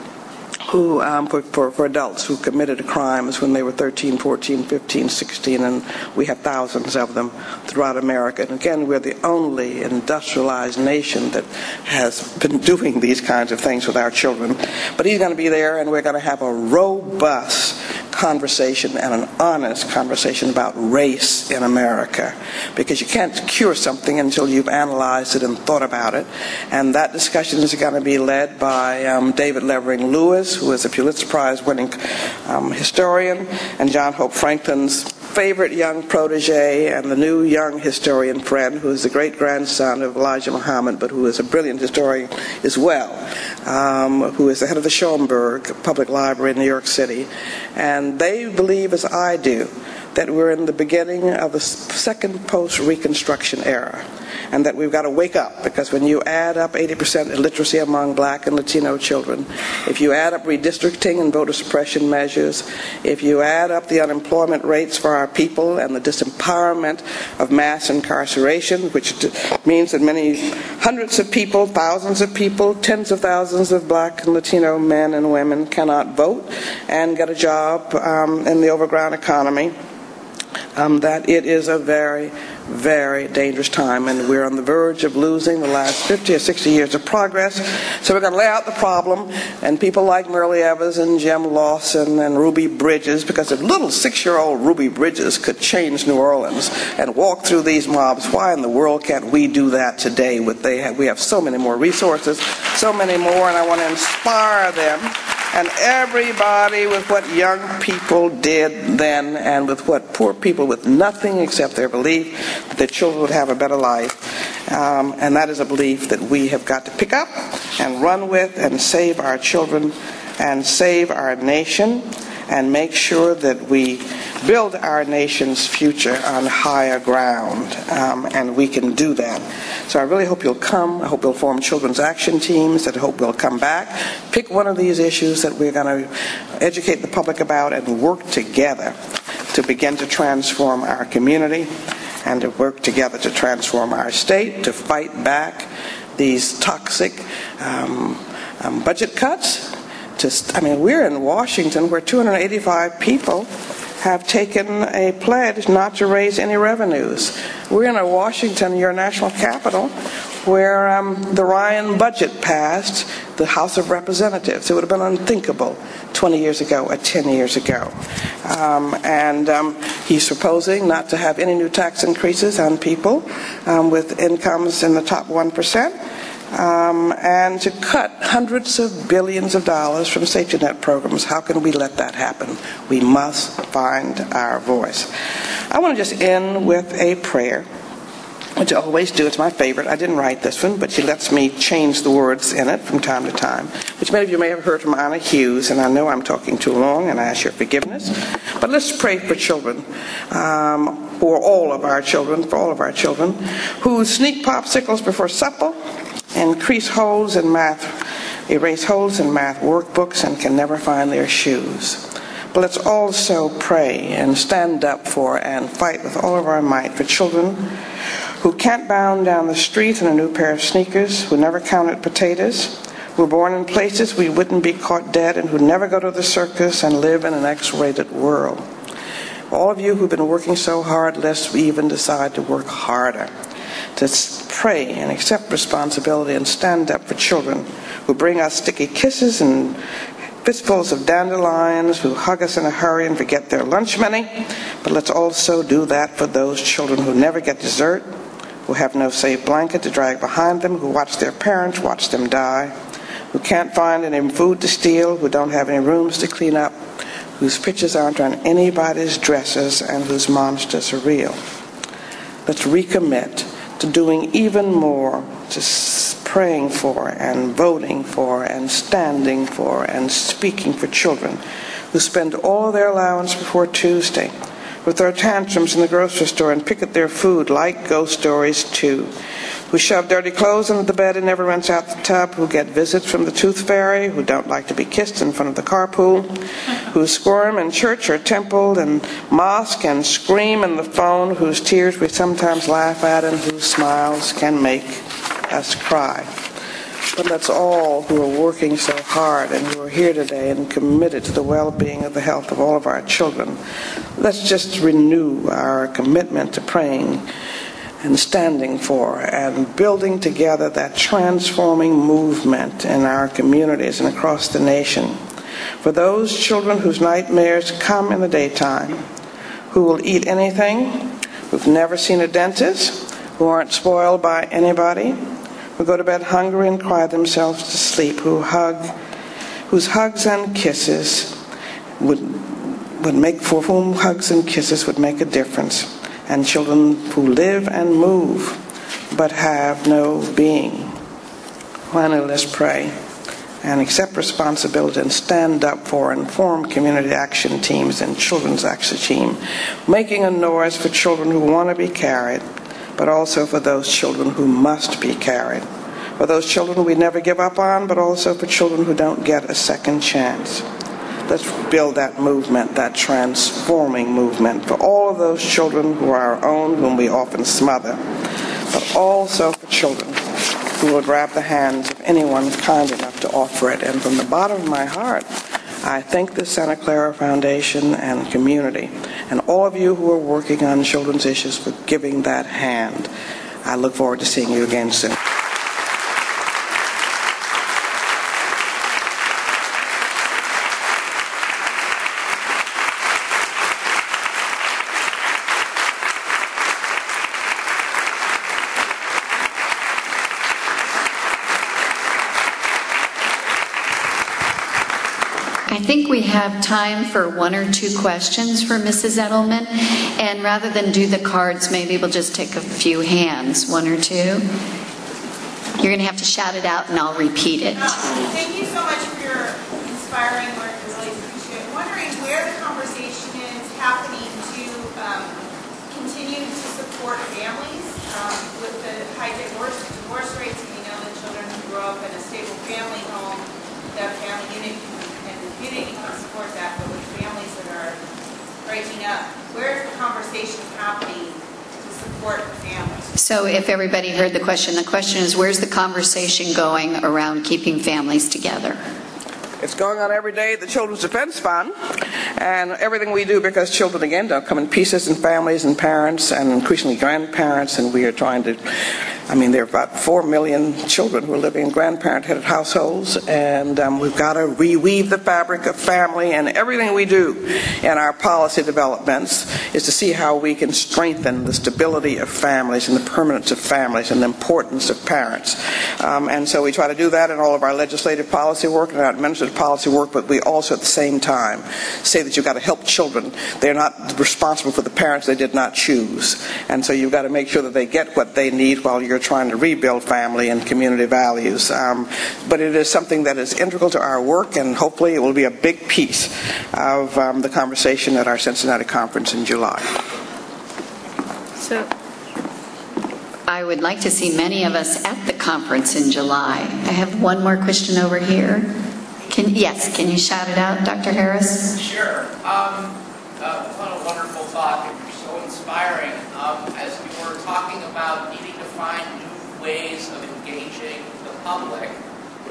who, for adults who committed crimes when they were 13, 14, 15, 16, and we have thousands of them throughout America. And again, we're the only industrialized nation that has been doing these kinds of things with our children. But he's going to be there, and we're going to have a robust conversation and an honest conversation about race in America, because you can't cure something until you've analyzed it and thought about it. And that discussion is going to be led by David Levering Lewis, who is a Pulitzer Prize winning historian, and John Hope Franklin's favorite young protege and the new young historian friend, who is the great-grandson of Elijah Muhammad, but who is a brilliant historian as well, who is the head of the Schoenberg Public Library in New York City. And they believe, as I do, that we're in the beginning of the second post-Reconstruction era, and that we've got to wake up, because when you add up 80% illiteracy among Black and Latino children, if you add up redistricting and voter suppression measures, if you add up the unemployment rates for our people and the disempowerment of mass incarceration, which means that many hundreds of people, thousands of people, tens of thousands of Black and Latino men and women cannot vote and get a job in the overground economy, that it is a very, very dangerous time, and we're on the verge of losing the last 50 or 60 years of progress. So we're going to lay out the problem, and people like Merle Evans and Jim Lawson and Ruby Bridges, because if little 6-year-old Ruby Bridges could change New Orleans and walk through these mobs, why in the world can't we do that today? We have so many more resources, so many more, and I want to inspire them and everybody with what young people did then, and with what poor people with nothing except their belief that their children would have a better life. And that is a belief that we have got to pick up and run with and save our children and save our nation and make sure that we build our nation's future on higher ground. And we can do that. So I really hope you'll come. I hope you'll form children's action teams. I hope we'll come back, pick one of these issues that we're going to educate the public about, and work together to begin to transform our community and to work together to transform our state, to fight back these toxic budget cuts. We're in Washington where 285 people have taken a pledge not to raise any revenues. We're in Washington, your national capital, where the Ryan budget passed the House of Representatives. It would have been unthinkable 20 years ago or 10 years ago. He's proposing not to have any new tax increases on people with incomes in the top 1%. And to cut hundreds of billions of dollars from safety net programs. How can we let that happen? We must find our voice. I want to just end with a prayer, which I always do. It's my favorite. I didn't write this one, but she lets me change the words in it from time to time, which many of you may have heard from Anna Hughes, and I know I'm talking too long, and I ask your forgiveness. But let's pray for children, for all of our children, who sneak popsicles before supper, erase holes in math workbooks, and can never find their shoes. But let's also pray and stand up for and fight with all of our might for children who can't bound down the street in a new pair of sneakers, who never counted potatoes, who were born in places we wouldn't be caught dead, and who never go to the circus and live in an X-rated world. All of you who've been working so hard, lest we even decide to work harder, to pray and accept responsibility and stand up for children who bring us sticky kisses and fistfuls of dandelions, who hug us in a hurry and forget their lunch money. But let's also do that for those children who never get dessert, who have no safe blanket to drag behind them, who watch their parents watch them die, who can't find any food to steal, who don't have any rooms to clean up, whose pictures aren't on anybody's dresses, and whose monsters are real. Let's recommit to doing even more, to praying for and voting for and standing for and speaking for children who spend all their allowance before Tuesday, who throw tantrums in the grocery store and pick at their food like ghost stories too, who shove dirty clothes under the bed and never rinse out the tub, who get visits from the tooth fairy, who don't like to be kissed in front of the carpool, who squirm in church or temple and mosque and scream in the phone, whose tears we sometimes laugh at and whose smiles can make us cry. But let's all who are working so hard and who are here today and committed to the well-being of the health of all of our children, let's just renew our commitment to praying and standing for and building together that transforming movement in our communities and across the nation. For those children whose nightmares come in the daytime, who will eat anything, who've never seen a dentist, who aren't spoiled by anybody, who go to bed hungry and cry themselves to sleep, whose hugs and kisses would make, for whom hugs and kisses would make a difference, and children who live and move but have no being. Finally, let's pray and accept responsibility and stand up for and form community action teams and children's action team, making a noise for children who want to be carried, but also for those children who must be carried, for those children we never give up on, but also for children who don't get a second chance. Let's build that movement, that transforming movement, for all of those children who are our own, whom we often smother, but also for children who will grab the hands of anyone kind enough to offer it. And from the bottom of my heart, I thank the Santa Clara Foundation and community and all of you who are working on children's issues for giving that hand. I look forward to seeing you again soon. I think we have time for one or two questions for Mrs. Edelman, and rather than do the cards, maybe we'll just take a few hands, one or two. You're going to have to shout it out and I'll repeat it. Thank you so much for your inspiring work. I really appreciate it. I'm wondering where the conversation is happening to continue to support families with the high divorce rates. We know that children who grow up in a stable family home, that family unit and the community can support that, but with families that are breaking up, where is the conversation happening to support families? So if everybody heard the question is, where's the conversation going around keeping families together? It's going on every day at the Children's Defense Fund, and everything we do, because children, again, don't come in pieces, and families and parents and increasingly grandparents, and we are trying to, there are about 4 million children who are living in grandparent-headed households, and we've got to reweave the fabric of family, and everything we do in our policy developments is to see how we can strengthen the stability of families and the permanence of families and the importance of parents. And so we try to do that in all of our legislative policy work and our administrative policy work, but we also at the same time say that you've got to help children. They're not responsible for the parents they did not choose. And so you've got to make sure that they get what they need while you're trying to rebuild family and community values. But it is something that is integral to our work, and hopefully it will be a big piece of the conversation at our Cincinnati conference in July. So I would like to see many of us at the conference in July. I have one more question over here. Can you shout it out, Dr. Harris? Sure. What a wonderful talk, and you're so inspiring. As we were talking about needing to find new ways of engaging the public,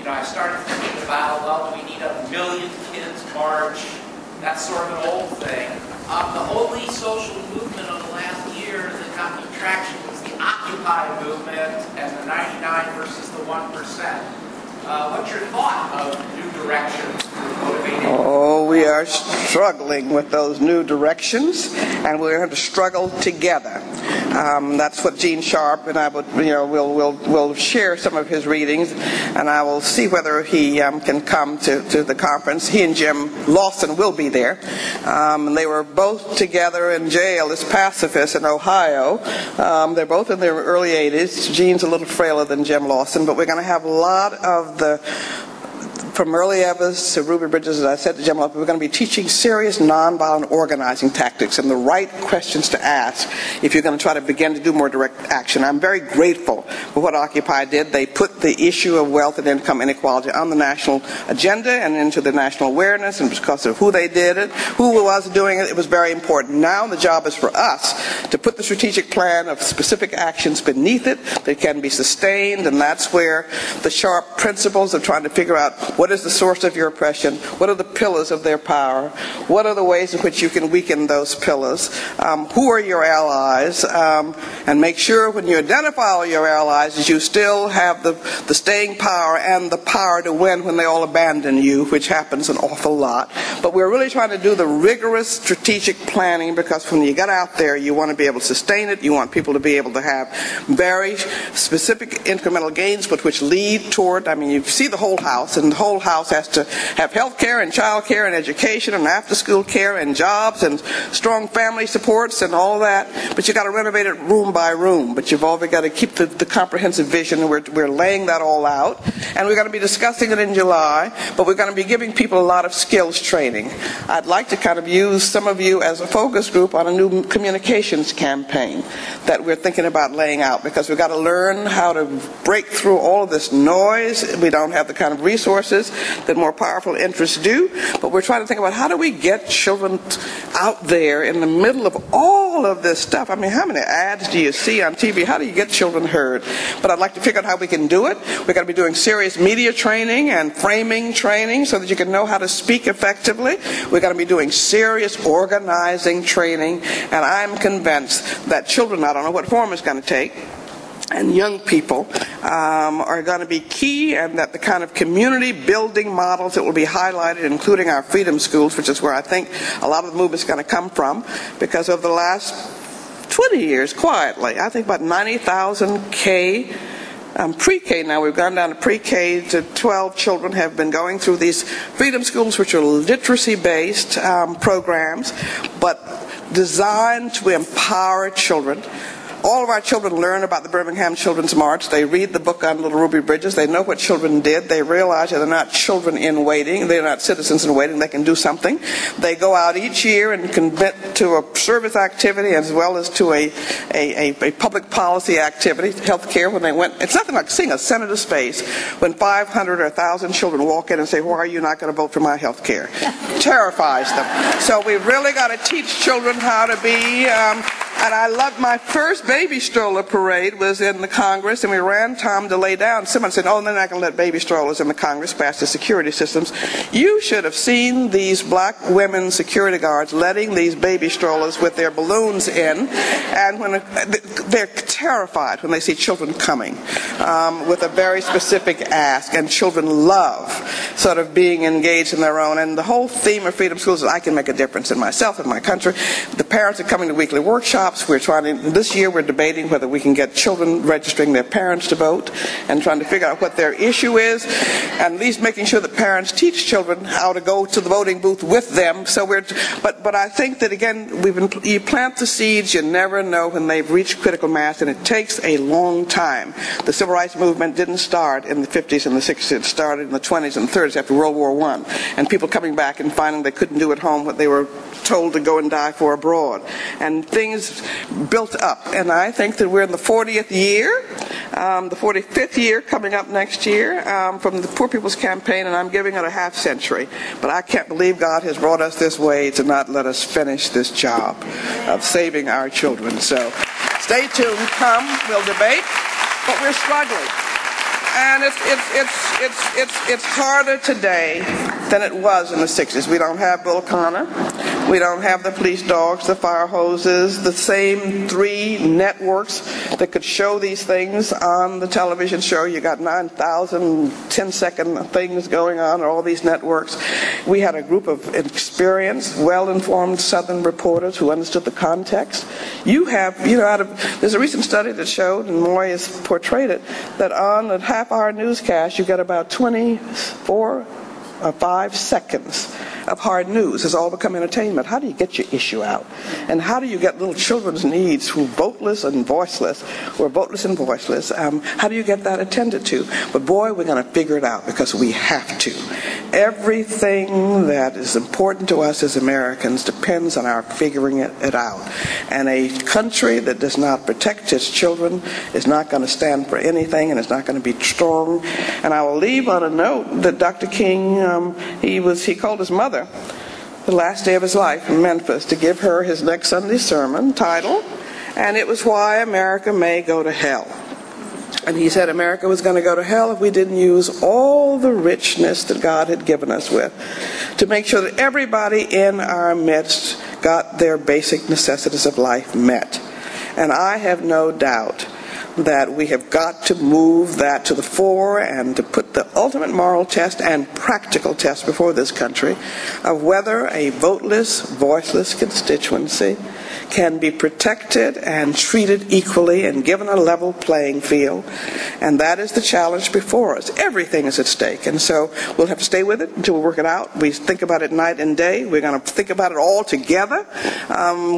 I started thinking about, well, do we need 1 million kids march? That's sort of an old thing. The only social movement of the last year that got new traction was the Occupy movement and the 99 versus the 1%. What's your thought of new directions for motivating? Oh, we are struggling with those new directions, and we're going to struggle together. That's what Gene Sharp and I will share some of his readings, and I will see whether he can come to the conference. He and Jim Lawson will be there. They were both together in jail as pacifists in Ohio. They're both in their early 80s. Gene's a little frailer than Jim Lawson, but we're going to have a lot of from Early Evans to Ruby Bridges, as I said to Jim, we're going to be teaching serious nonviolent organizing tactics and the right questions to ask if you're going to try to begin to do more direct action. I'm very grateful for what Occupy did. They put the issue of wealth and income inequality on the national agenda and into the national awareness, and because of who they did it, who was doing it, it was very important. Now the job is for us to put the strategic plan of specific actions beneath it that can be sustained, and that's where the sharp principles of trying to figure out what is the source of your oppression, what are the pillars of their power, what are the ways in which you can weaken those pillars, who are your allies, and make sure when you identify all your allies that you still have the staying power and the power to win when they all abandon you, which happens an awful lot. But we're really trying to do the rigorous strategic planning, because when you get out there you want to be able to sustain it, you want people to be able to have very specific incremental gains but which lead toward, you see the whole house, and the whole house has to have health care and child care and education and after-school care and jobs and strong family supports and all that, but you've got to renovate it room by room. But you've always got to keep the comprehensive vision, and we're laying that all out, and we're going to be discussing it in July, but we're going to be giving people a lot of skills training. I'd like to kind of use some of you as a focus group on a new communications campaign that we're thinking about laying out, because we've got to learn how to break through all of this noise. We don't have the kind of resources is that more powerful interests do. But we're trying to think about how do we get children out there in the middle of all of this stuff. I mean, how many ads do you see on TV? How do you get children heard? But I'd like to figure out how we can do it. We've got to be doing serious media training and framing training so that you can know how to speak effectively. We've got to be doing serious organizing training. And I'm convinced that children, I don't know what form it's going to take, and young people are going to be key, and that the kind of community building models that will be highlighted, including our freedom schools, which is where I think a lot of the movement is going to come from, because over the last 20 years, quietly, I think about 90,000 pre-K now, we've gone down to pre-K to 12 children have been going through these freedom schools, which are literacy-based programs, but designed to empower children. All of our children learn about the Birmingham Children's March. They read the book on Little Ruby Bridges. They know what children did. They realize that they're not children in waiting. They're not citizens in waiting. They can do something. They go out each year and commit to a service activity as well as to a public policy activity, health care. When they went, it's nothing like seeing a senator's face when 500 or 1,000 children walk in and say, why are you not going to vote for my health care? Terrifies them. So we've really got to teach children how to be... And I loved my first baby stroller parade was in the Congress, and we ran Tom to lay down. Someone said, oh, they're not going to let baby strollers in the Congress past the security systems. You should have seen these black women security guards letting these baby strollers with their balloons in, and when they're terrified when they see children coming with a very specific ask, and children love sort of being engaged in their own. And the whole theme of Freedom Schools is I can make a difference in myself, in my country. The parents are coming to weekly workshops. We're trying to, this year we're debating whether we can get children registering their parents to vote and trying to figure out what their issue is, and at least making sure that parents teach children how to go to the voting booth with them. So but I think that again, you plant the seeds, you never know when they've reached critical mass, and it takes a long time. The civil rights movement didn't start in the 50s and the 60s. It started in the 20s and 30s after World War I, and people coming back and finding they couldn't do at home what they were told to go and die for abroad. And things built up. And I think that we're in the 40th year, the 45th year coming up next year from the Poor People's Campaign, and I'm giving it a half century. But I can't believe God has brought us this way to not let us finish this job of saving our children. So stay tuned, come, we'll debate, but we're struggling. And it's harder today than it was in the 60s. We don't have Bull Connor. We don't have the police dogs, the fire hoses, the same 3 networks that could show these things on the television show. You got 9,000 10-second things going on all these networks. We had a group of experienced, well-informed Southern reporters who understood the context. There's a recent study that showed, and Moy has portrayed it, that on a half-hour newscast, you get about 24 or 5 seconds of hard news. Has all become entertainment. How do you get your issue out? And how do you get little children's needs who are voteless and voiceless? How do you get that attended to? But boy, we're going to figure it out, because we have to. Everything that is important to us as Americans depends on our figuring it out. And a country that does not protect its children is not going to stand for anything, and it's not going to be strong. And I will leave on a note that Dr. King, he called his mother the last day of his life in Memphis to give her his next Sunday sermon title, and it was Why America May Go to Hell. And he said America was going to go to hell if we didn't use all the richness that God had given us with to make sure that everybody in our midst got their basic necessities of life met. And I have no doubt that we have got to move that to the fore and to put the ultimate moral test and practical test before this country of whether a voteless, voiceless constituency can be protected and treated equally and given a level playing field. And that is the challenge before us. Everything is at stake. And so we'll have to stay with it until we work it out. We think about it night and day. We're going to think about it all together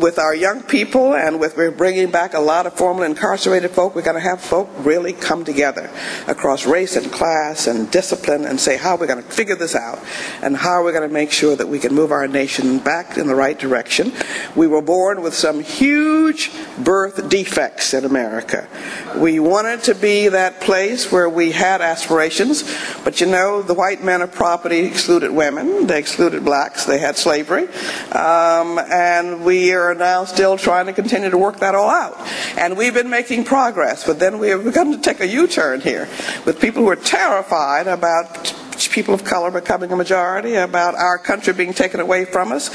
with our young people, and we're bringing back a lot of formerly incarcerated folk. We've going to have folk really come together across race and class and discipline and say how we're going to figure this out and how we're going to make sure that we can move our nation back in the right direction. We were born with some huge birth defects in America. We wanted to be that place where we had aspirations, but you know, the white men of property excluded women, they excluded blacks, they had slavery, and we are now still trying to continue to work that all out. And we've been making progress, but then we have begun to take a U-turn here with people who are terrified about people of color becoming a majority, about our country being taken away from us,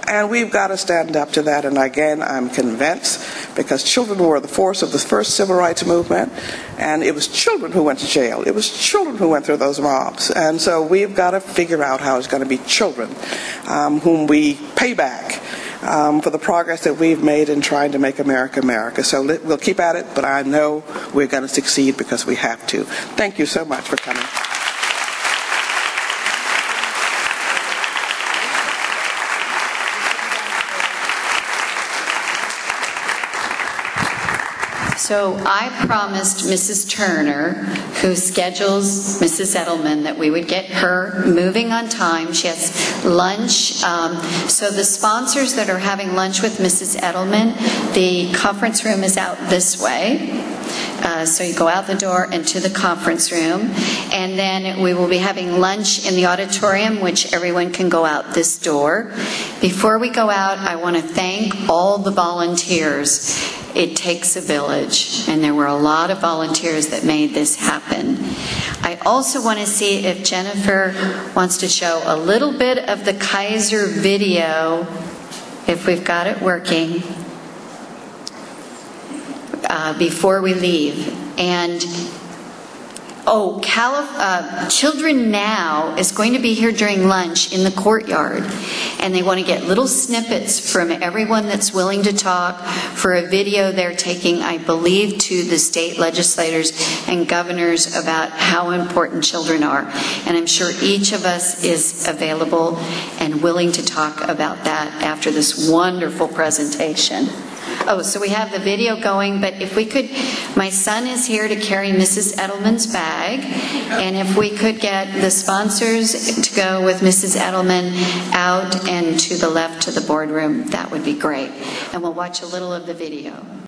and we've got to stand up to that. And again, I'm convinced, because children were the force of the first civil rights movement, and it was children who went to jail. It was children who went through those mobs. And so we've got to figure out how it's going to be children whom we pay back for the progress that we've made in trying to make America America. So we'll keep at it, but I know we're going to succeed because we have to. Thank you so much for coming. So I promised Mrs. Turner, who schedules Mrs. Edelman, that we would get her moving on time. She has lunch. So the sponsors that are having lunch with Mrs. Edelman, the conference room is out this way. So you go out the door into the conference room, and then we will be having lunch in the auditorium, which everyone can go out this door. Before we go out, I want to thank all the volunteers. It takes a village, and there were a lot of volunteers that made this happen. I also want to see if Jennifer wants to show a little bit of the Kaiser video, if we've got it working, before we leave. And Children Now is going to be here during lunch in the courtyard, and they want to get little snippets from everyone that's willing to talk for a video they're taking, I believe, to the state legislators and governors about how important children are. And I'm sure each of us is available and willing to talk about that after this wonderful presentation. Oh, so we have the video going, but if we could, my son is here to carry Mrs. Edelman's bag, and if we could get the sponsors to go with Mrs. Edelman out and to the left to the boardroom, that would be great. And we'll watch a little of the video.